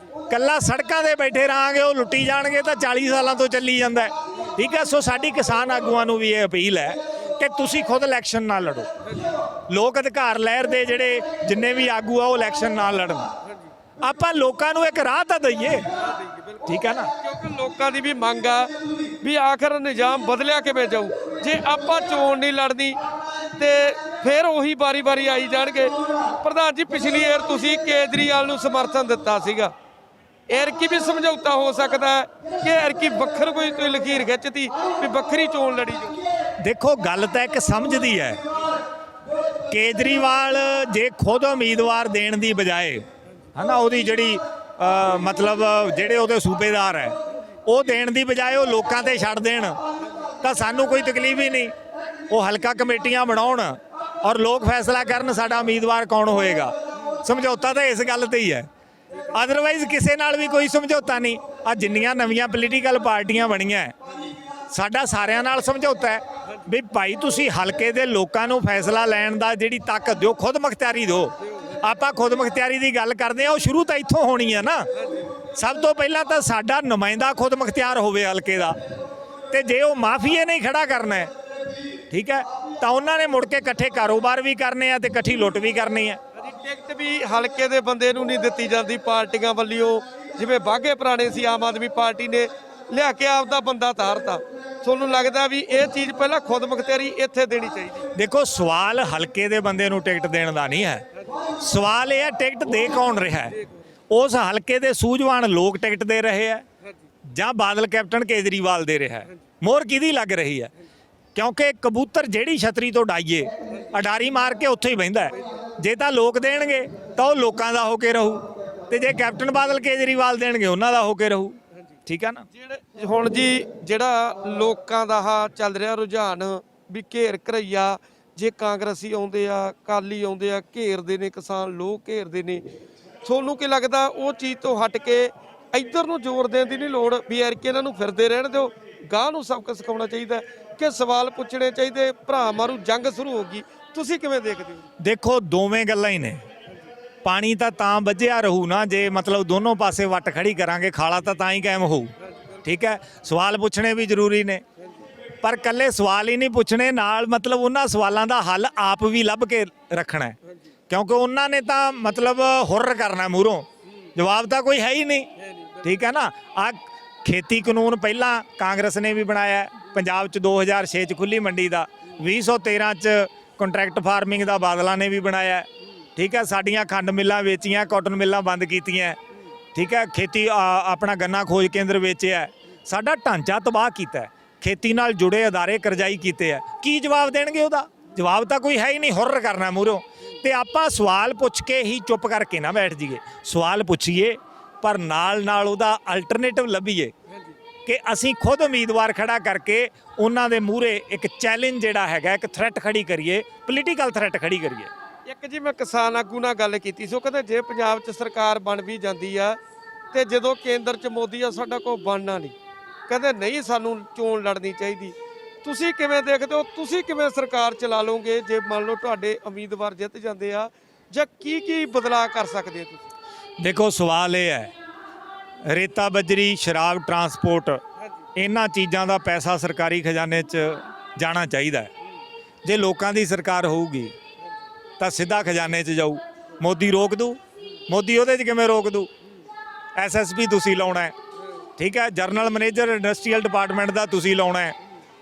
ਕੱਲਾ ਸੜਕਾਂ 'ਤੇ ਬੈਠੇ ਰਹਾਂਗੇ ਉਹ ਲੁੱਟੀ ਜਾਣਗੇ ਤਾਂ 40 ਸਾਲਾਂ ਤੋਂ ਚੱਲੀ ਜਾਂਦਾ ਹੈ, ਠੀਕ ਹੈ। ਸੋ ਸਾਡੀ ਕਿਸਾਨ ਆਗੂਆਂ ਨੂੰ ਵੀ ਇਹ ਅਪੀਲ ਹੈ ਕਿ ਤੁਸੀਂ ਖੁਦ ਇਲੈਕਸ਼ਨ ਨਾ ਲੜੋ, ਲੋਕ ਅਧਿਕਾਰ ਲਹਿਰ ਦੇ ਜਿਹੜੇ ਜਿੰਨੇ ਵੀ ਆਗੂ ਆ ਉਹ ਇਲੈਕਸ਼ਨ ਨਾ ਲੜਨ, ਆਪਾਂ ਲੋਕਾਂ ਨੂੰ ਇੱਕ ਰਾਹ ਤਾਂ ਦਈਏ, ਠੀਕ ਹੈ ਨਾ। ਕਿਉਂਕਿ ਲੋਕਾਂ ਦੀ ਵੀ ਮੰਗ ਆ ਵੀ ਆਖਰ ਨਿਜ਼ਾਮ ਬਦਲਿਆ ਕਿਵੇਂ ਜਾਊ। ਜੇ ਆਪਾਂ ਚੋਣ ਨਹੀਂ ਲੜਨੀ ਤੇ ਫਿਰ ਉਹੀ ਵਾਰੀ-ਵਾਰੀ ਆਈ ਜਾਣਗੇ। ਪ੍ਰਧਾਨ ਜੀ, ਪਿਛਲੀ ਏਰ ਤੁਸੀਂ ਕੇਜਰੀਵਾਲ ਨੂੰ ਸਮਰਥਨ ਦਿੱਤਾ ਸੀਗਾ, ਐਰਕੀ ਵੀ ਸਮਝੌਤਾ ਹੋ ਸਕਦਾ ਹੈ ਕਿ ਐਰਕੀ ਵੱਖਰ ਕੋਈ ਤੁਸੀਂ ਲਕੀਰ ਖਿੱਚਤੀ ਵੀ ਵੱਖਰੀ ਚੋਣ ਲੜੀ ਜਾਊ? ਦੇਖੋ, ਗੱਲ ਤਾਂ ਇੱਕ ਸਮਝਦੀ ਹੈ। ਕੇਜਰੀਵਾਲ ਜੇ ਖੁਦ ਉਮੀਦਵਾਰ ਦੇਣ ਦੀ ਬਜਾਏ ਹਨਾ, ਉਹਦੀ ਜਿਹੜੀ ਮਤਲਬ ਜਿਹੜੇ ਉਹਦੇ ਸੂਬੇਦਾਰ ਹੈ ਉਹ ਦੇਣ ਦੀ ਬਜਾਏ ਉਹ ਲੋਕਾਂ ਤੇ ਛੱਡ ਦੇਣ ਤਾਂ ਸਾਨੂੰ ਕੋਈ ਤਕਲੀਫ ਹੀ ਨਹੀਂ। ਉਹ ਹਲਕਾ ਕਮੇਟੀਆਂ ਬਣਾਉਣ ਔਰ ਲੋਕ ਫੈਸਲਾ ਕਰਨ ਸਾਡਾ ਉਮੀਦਵਾਰ ਕੌਣ ਹੋਏਗਾ। ਸਮਝੌਤਾ ਤਾਂ ਇਸ ਗੱਲ ਤੇ ਹੀ ਹੈ, ਅਦਰਵਾਈਜ਼ ਕਿਸੇ ਨਾਲ ਵੀ ਕੋਈ ਸਮਝੌਤਾ ਨਹੀਂ। ਆ ਜਿੰਨੀਆਂ ਨਵੀਆਂ ਪੋਲੀਟੀਕਲ ਪਾਰਟੀਆਂ ਬਣੀਆਂ, ਸਾਡਾ ਸਾਰਿਆਂ ਨਾਲ ਸਮਝੌਤਾ ਹੈ ਵੀ ਭਾਈ ਤੁਸੀਂ ਹਲਕੇ ਦੇ ਲੋਕਾਂ ਨੂੰ ਫੈਸਲਾ ਲੈਣ ਦਾ ਜਿਹੜੀ ਤਾਕਤ ਦਿਓ, ਖੁਦ ਮੁਖਤਿਆਰੀ ਦਿਓ। ਆਪਾਂ ਖੁਦ ਮੁਖਤਿਆਰੀ ਦੀ ਗੱਲ ਕਰਦੇ ਹਾਂ, ਉਹ ਸ਼ੁਰੂ ਤਾਂ ਇੱਥੋਂ ਹੋਣੀ ਹੈ ਨਾ। ਸਭ ਤੋਂ ਪਹਿਲਾਂ ਤਾਂ ਸਾਡਾ ਨੁਮਾਇੰਦਾ ਖੁਦ ਮੁਖਤਿਆਰ ਹੋਵੇ ਹਲਕੇ ਦਾ, ਤੇ ਜੇ ਉਹ ਮਾਫੀਏ ਨਹੀਂ ਖੜਾ ਕਰਨਾ ਹੈ, ਠੀਕ ਹੈ, ਤਾਂ ਉਹਨਾਂ ਨੇ ਮੁੜ ਕੇ ਇਕੱਠੇ ਕਾਰੋਬਾਰ ਵੀ ਕਰਨੇ ਆ ਤੇ ਇਕੱਠੀ ਲੁੱਟ ਵੀ ਕਰਨੀ ਹੈ। ਟਿਕਟ ਵੀ ਹਲਕੇ ਦੇ ਬੰਦੇ ਨੂੰ ਨਹੀਂ ਦਿੱਤੀ ਜਾਂਦੀ ਪਾਰਟੀਆਂ ਵੱਲੋਂ, ਜਿਵੇਂ ਬਾਘੇ ਪੁਰਾਣੇ ਸੀ ਆਮ ਆਦਮੀ ਪਾਰਟੀ ਨੇ ਲਿਆ ਕੇ ਆਪਦਾ ਬੰਦਾ ਤਾਰਤਾ। ਤੁਹਾਨੂੰ ਲੱਗਦਾ ਵੀ ਇਹ ਚੀਜ਼ ਪਹਿਲਾਂ ਖੁਦ ਮੁਖਤਿਆਰੀ ਇੱਥੇ ਦੇਣੀ ਚਾਹੀਦੀ? ਦੇਖੋ, ਸਵਾਲ ਹਲਕੇ ਦੇ ਬੰਦੇ ਨੂੰ ਟਿਕਟ ਦੇਣ ਦਾ ਨਹੀਂ ਹੈ, ਸਵਾਲ ਇਹ ਹੈ ਟਿਕਟ ਦੇ ਕੌਣ ਰਿਹਾ ਹੈ। ਉਸ ਹਲਕੇ ਦੇ ਸੂਝਵਾਨ ਲੋਕ ਟਿਕਟ ਦੇ ਰਹੇ ਹੈ ਜਾਂ ਬਾਦਲ ਕੈਪਟਨ ਕੇਜਰੀਵਾਲ ਦੇ ਰਿਹਾ ਹੈ? ਮੋਹਰ ਕਿਹਦੀ ਲੱਗ ਰਹੀ ਹੈ? ਕਿਉਂਕਿ ਕਬੂਤਰ ਜਿਹੜੀ ਛਤਰੀ ਤੋਂ ਡਾਈਏ ਅਡਾਰੀ ਮਾਰ ਕੇ ਉੱਥੇ ਹੀ ਬਹਿੰਦਾ ਹੈ। ਜੇ ਤਾਂ ਲੋਕ ਦੇਣਗੇ ਤਾਂ ਉਹ ਲੋਕਾਂ ਦਾ ਹੋ ਕੇ ਰਹੂ, ਤੇ ਜੇ ਕੈਪਟਨ ਬਾਦਲ ਕੇਜਰੀਵਾਲ ਦੇਣਗੇ ਉਹਨਾਂ ਦਾ ਹੋ ਕੇ ਰਹੂ। ਠੀਕ ਹੈ ਨਾ। ਹੁਣ ਜੀ ਜਿਹੜਾ ਲੋਕਾਂ ਦਾ ਆਹ ਚੱਲ ਰਿਹਾ ਰੁਝਾਨ ਵੀ ਘੇਰ ਘਰਈਆ, ਜੇ ਕਾਂਗਰਸੀ ਆਉਂਦੇ ਆ, ਅਕਾਲੀ ਆਉਂਦੇ ਆ, ਘੇਰਦੇ ਨੇ ਕਿਸਾਨ, ਲੋਕ ਘੇਰਦੇ ਨੇ, ਤੁਹਾਨੂੰ ਕੀ ਲੱਗਦਾ ਉਹ ਚੀਜ਼ ਤੋਂ ਹਟ ਕੇ ਇੱਧਰ ਨੂੰ ਜ਼ੋਰ ਦੇਣ ਦੀ ਨਹੀਂ ਲੋੜ ਵੀ ਯਾਰ ਕਿ ਇਹਨਾਂ ਨੂੰ ਫਿਰਦੇ ਰਹਿਣ ਦਿਓ, ਗਾਹ ਨੂੰ ਸਬਕ ਸਿਖਾਉਣਾ ਚਾਹੀਦਾ ਕਿ ਸਵਾਲ ਪੁੱਛਣੇ ਚਾਹੀਦੇ? ਭਰਾ ਮਾਰੂ ਜੰਗ ਸ਼ੁਰੂ ਹੋ ਗਈ, ਤੁਸੀਂ ਕਿਵੇਂ ਦੇਖਦੇ ਹੋ? ਦੇਖੋ, ਦੋਵੇਂ ਗੱਲਾਂ ਹੀ ਨੇ। ਪਾਣੀ ਤਾਂ ਵੱਜਿਆ ਰਹੂ ਨਾ, ਜੇ ਮਤਲਬ ਦੋਨੋਂ ਪਾਸੇ ਵੱਟ ਖੜੀ ਕਰਾਂਗੇ, ਖਾਲਾ ਤਾਂ ਹੀ ਕਾਇਮ ਹੋਊ। ਠੀਕ ਹੈ, ਸਵਾਲ ਪੁੱਛਣੇ ਵੀ ਜ਼ਰੂਰੀ ਨੇ, ਪਰ ਇਕੱਲੇ ਸਵਾਲ ਹੀ ਨਹੀਂ ਪੁੱਛਣੇ, ਨਾਲ ਮਤਲਬ ਉਹਨਾਂ ਸਵਾਲਾਂ ਦਾ ਹੱਲ ਆਪ ਵੀ ਲੱਭ ਕੇ ਰੱਖਣਾ ਹੈ, ਕਿਉਂਕਿ ਉਹਨਾਂ ਨੇ ਤਾਂ ਮਤਲਬ ਹੁਰਰ ਕਰਨਾ ਮੂਹਰੋਂ, ਜਵਾਬ ਤਾਂ ਕੋਈ ਹੈ ਹੀ ਨਹੀਂ। ਠੀਕ ਹੈ ਨਾ। ਆ ਖੇਤੀ ਕਾਨੂੰਨ ਪਹਿਲਾਂ ਕਾਂਗਰਸ ਨੇ ਵੀ ਬਣਾਇਆ, ਪੰਜਾਬ 'ਚ 2006 'ਚ ਖੁੱਲੀ ਮੰਡੀ ਦਾ, 2013 'ਚ ਕੰਟਰੈਕਟ ਫਾਰਮਿੰਗ ਦਾ ਬਾਦਲਾਂ ਨੇ ਵੀ ਬਣਾਇਆ। ਠੀਕ ਹੈ, ਸਾਡੀਆਂ ਖੰਡ ਮਿੱਲਾਂ ਵੇਚੀਆਂ, ਕਾਟਨ ਮਿੱਲਾਂ ਬੰਦ ਕੀਤੀਆਂ। ਠੀਕ ਹੈ, ਖੇਤੀ ਆਪਣਾ ਗੰਨਾ ਖੋਜ ਕੇਂਦਰ ਵੇਚਿਆ, ਸਾਡਾ ਢਾਂਚਾ ਤਬਾਹ ਕੀਤਾ, ਖੇਤੀ ਨਾਲ ਜੁੜੇ ਅਦਾਰੇ ਕਰਜ਼ਾਈ ਕੀਤੇ ਆ। ਕੀ ਜਵਾਬ ਦੇਣਗੇ ਉਹਦਾ? ਜਵਾਬ ਤਾਂ ਕੋਈ ਹੈ ਹੀ ਨਹੀਂ, ਹੁਰਰ ਕਰਨਾ ਮੂਹਰੋਂ। ਤੇ ਆਪਾਂ ਸਵਾਲ ਪੁੱਛ ਕੇ ਹੀ ਚੁੱਪ ਕਰਕੇ ਨਾ ਬੈਠ ਜਾਈਏ, ਸਵਾਲ ਪੁੱਛੀਏ ਪਰ ਨਾਲ ਉਹਦਾ ਅਲਟਰਨੇਟਿਵ ਲੱਭੀਏ ਕਿ ਅਸੀਂ ਖੁਦ ਉਮੀਦਵਾਰ ਖੜਾ ਕਰਕੇ ਉਹਨਾਂ ਦੇ ਮੂਹਰੇ ਇੱਕ ਚੈਲੰਜ ਜਿਹੜਾ ਹੈਗਾ, ਇੱਕ ਥ੍ਰੈਟ ਖੜੀ ਕਰੀਏ, ਪੋਲੀਟੀਕਲ ਥ੍ਰੈਟ ਖੜੀ ਕਰੀਏ। ਇੱਕ ਜੀ ਮੈਂ ਕਿਸਾਨ ਆਗੂ ਨਾਲ ਗੱਲ ਕੀਤੀ ਸੀ, ਉਹ ਕਹਿੰਦੇ ਜੇ ਪੰਜਾਬ 'ਚ ਸਰਕਾਰ ਬਣ ਵੀ ਜਾਂਦੀ ਆ ਤੇ ਜਦੋਂ ਕੇਂਦਰ 'ਚ ਮੋਦੀ ਆ ਸਾਡਾ ਕੋਈ ਬਣਨਾ ਨਹੀਂ, ਕਹਿੰਦੇ ਨਹੀਂ ਸਾਨੂੰ ਚੋਣ ਲੜਨੀ ਚਾਹੀਦੀ। ਤੁਸੀਂ ਕਿਵੇਂ ਦੇਖਦੇ ਹੋ? ਤੁਸੀਂ ਕਿਵੇਂ ਸਰਕਾਰ ਚਲਾ ਲਓਗੇ ਜੇ ਮੰਨ ਲਓ ਤੁਹਾਡੇ ਉਮੀਦਵਾਰ ਜਿੱਤ ਜਾਂਦੇ ਆ, ਜਾਂ ਕੀ ਬਦਲਾਅ ਕਰ ਸਕਦੇ ਹੋ ਤੁਸੀਂ? ਦੇਖੋ, ਸਵਾਲ ਇਹ ਹੈ, ਰੇਤਾ ਬਜਰੀ ਸ਼ਰਾਬ ਟਰਾਂਸਪੋਰਟ ਇਹਨਾਂ ਚੀਜ਼ਾਂ ਦਾ ਪੈਸਾ ਸਰਕਾਰੀ ਖਜ਼ਾਨੇ 'ਚ ਜਾਣਾ ਚਾਹੀਦਾ ਹੈ। ਜੇ ਲੋਕਾਂ ਦੀ ਸਰਕਾਰ ਹੋਊਗੀ ਤਾਂ ਸਿੱਧਾ ਖਜ਼ਾਨੇ 'ਚ ਜਾਊ। ਮੋਦੀ ਰੋਕ ਦੂ? ਮੋਦੀ ਉਹਦੇ 'ਚ ਕਿਵੇਂ ਰੋਕ ਦੂ? SSP ਤੁਸੀਂ ਲਾਉਣਾ ਹੈ, ਠੀਕ ਹੈ, ਜਨਰਲ ਮੈਨੇਜਰ ਇੰਡਸਟਰੀਅਲ ਡਿਪਾਰਟਮੈਂਟ ਦਾ ਤੁਸੀਂ ਲਾਉਣਾ ਹੈ,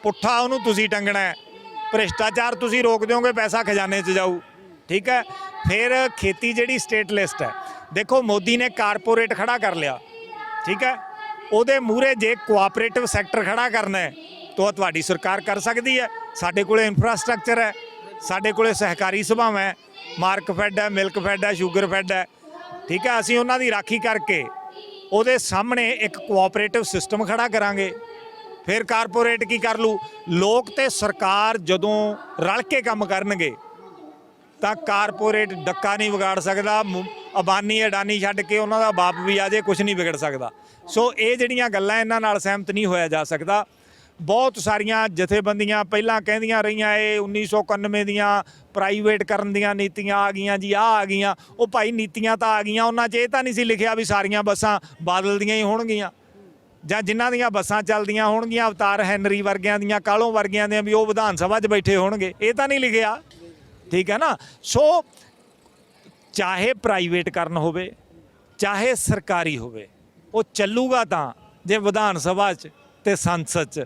ਪੁੱਠਾ ਉਹਨੂੰ ਤੁਸੀਂ ਟੰਗਣਾ ਹੈ। ਭ੍ਰਿਸ਼ਟਾਚਾਰ ਤੁਸੀਂ ਰੋਕ ਦਿਓਗੇ, ਪੈਸਾ ਖਜ਼ਾਨੇ 'ਚ ਜਾਊ। ਠੀਕ ਹੈ। ਫਿਰ ਖੇਤੀ ਜਿਹੜੀ ਸਟੇਟ ਲਿਸਟ ਹੈ, ਦੇਖੋ ਮੋਦੀ ਨੇ ਕਾਰਪੋਰੇਟ ਖੜਾ ਕਰ ਲਿਆ, ਠੀਕ ਹੈ, ਉਹਦੇ ਮੂਹਰੇ ਜੇ ਕੋਆਪਰੇਟਿਵ ਸੈਕਟਰ ਖੜਾ ਕਰਨਾ ਹੈ ਤਾਂ ਤੁਹਾਡੀ ਸਰਕਾਰ ਕਰ ਸਕਦੀ ਹੈ। ਸਾਡੇ ਕੋਲੇ ਇਨਫਰਾਸਟ੍ਰਕਚਰ ਹੈ, ਸਾਡੇ ਕੋਲੇ ਸਹਿਕਾਰੀ ਸਭਾਵਾਂ ਹੈ, ਮਾਰਕਫੈਡ ਹੈ, ਮਿਲਕਫੈਡ ਹੈ, ਸ਼ੂਗਰਫੈਡ ਹੈ। ਠੀਕ ਹੈ, ਅਸੀਂ ਉਹਨਾਂ ਦੀ ਰਾਖੀ ਕਰਕੇ ਉਹਦੇ ਸਾਹਮਣੇ ਇੱਕ ਕੋਆਪਰੇਟਿਵ ਸਿਸਟਮ ਖੜਾ ਕਰਾਂਗੇ। ਫਿਰ ਕਾਰਪੋਰੇਟ ਕੀ ਕਰ ਲੂ? ਲੋਕ ਤੇ ਸਰਕਾਰ ਜਦੋਂ ਰਲ ਕੇ ਕੰਮ ਕਰਨਗੇ ਤਾਂ ਕਾਰਪੋਰੇਟ ਡੱਕਾ ਨਹੀਂ ਵਿਗਾੜ ਸਕਦਾ। ਅਬਾਨੀ ਅਡਾਨੀ ਛੱਡ ਕੇ ਉਹਨਾਂ ਦਾ ਬਾਪ ਵੀ ਆ ਜੇ, ਕੁਝ ਨਹੀਂ ਵਿਗੜ ਸਕਦਾ। ਸੋ ਇਹ ਜਿਹੜੀਆਂ ਗੱਲਾਂ, ਇਹਨਾਂ ਨਾਲ ਸਹਿਮਤ ਨਹੀਂ ਹੋਇਆ ਜਾ ਸਕਦਾ। ਬਹੁਤ ਸਾਰੀਆਂ ਜਥੇਬੰਦੀਆਂ ਪਹਿਲਾਂ ਕਹਿੰਦੀਆਂ ਰਹੀਆਂ ਇਹ 1991 ਦੀਆਂ ਪ੍ਰਾਈਵੇਟ ਕਰਨ ਦੀਆਂ ਨੀਤੀਆਂ ਆ ਗਈਆਂ ਜੀ, ਆ ਗਈਆਂ। ਉਹ ਭਾਈ ਨੀਤੀਆਂ ਤਾਂ ਆ ਗਈਆਂ, ਉਹਨਾਂ 'ਚ ਇਹ ਤਾਂ ਨਹੀਂ ਸੀ ਲਿਖਿਆ ਵੀ ਸਾਰੀਆਂ ਬੱਸਾਂ ਬਾਦਲ ਦੀਆਂ ਹੀ ਹੋਣਗੀਆਂ, ਜਾਂ ਜਿਨ੍ਹਾਂ ਦੀਆਂ ਬੱਸਾਂ ਚੱਲਦੀਆਂ ਹੋਣਗੀਆਂ ਅਵਤਾਰ ਹੈਨਰੀ ਵਰਗਿਆਂ ਦੀਆਂ, ਕਾਲੋਂ ਵਰਗਿਆਂ ਦੀਆਂ, ਵੀ ਉਹ ਵਿਧਾਨ ਸਭਾ 'ਚ ਬੈਠੇ ਹੋਣਗੇ। ਇਹ ਤਾਂ ਨਹੀਂ ਲਿਖਿਆ। ਠੀਕ ਹੈ ਨਾ। ਸੋ ਚਾਹੇ ਪ੍ਰਾਈਵੇਟ ਕਰਨ ਹੋਵੇ ਚਾਹੇ ਸਰਕਾਰੀ ਹੋਵੇ, ਉਹ ਚੱਲੂਗਾ ਤਾਂ ਜੇ ਵਿਧਾਨ ਸਭਾ 'ਚ ਤੇ ਸੰਸਦ 'ਚ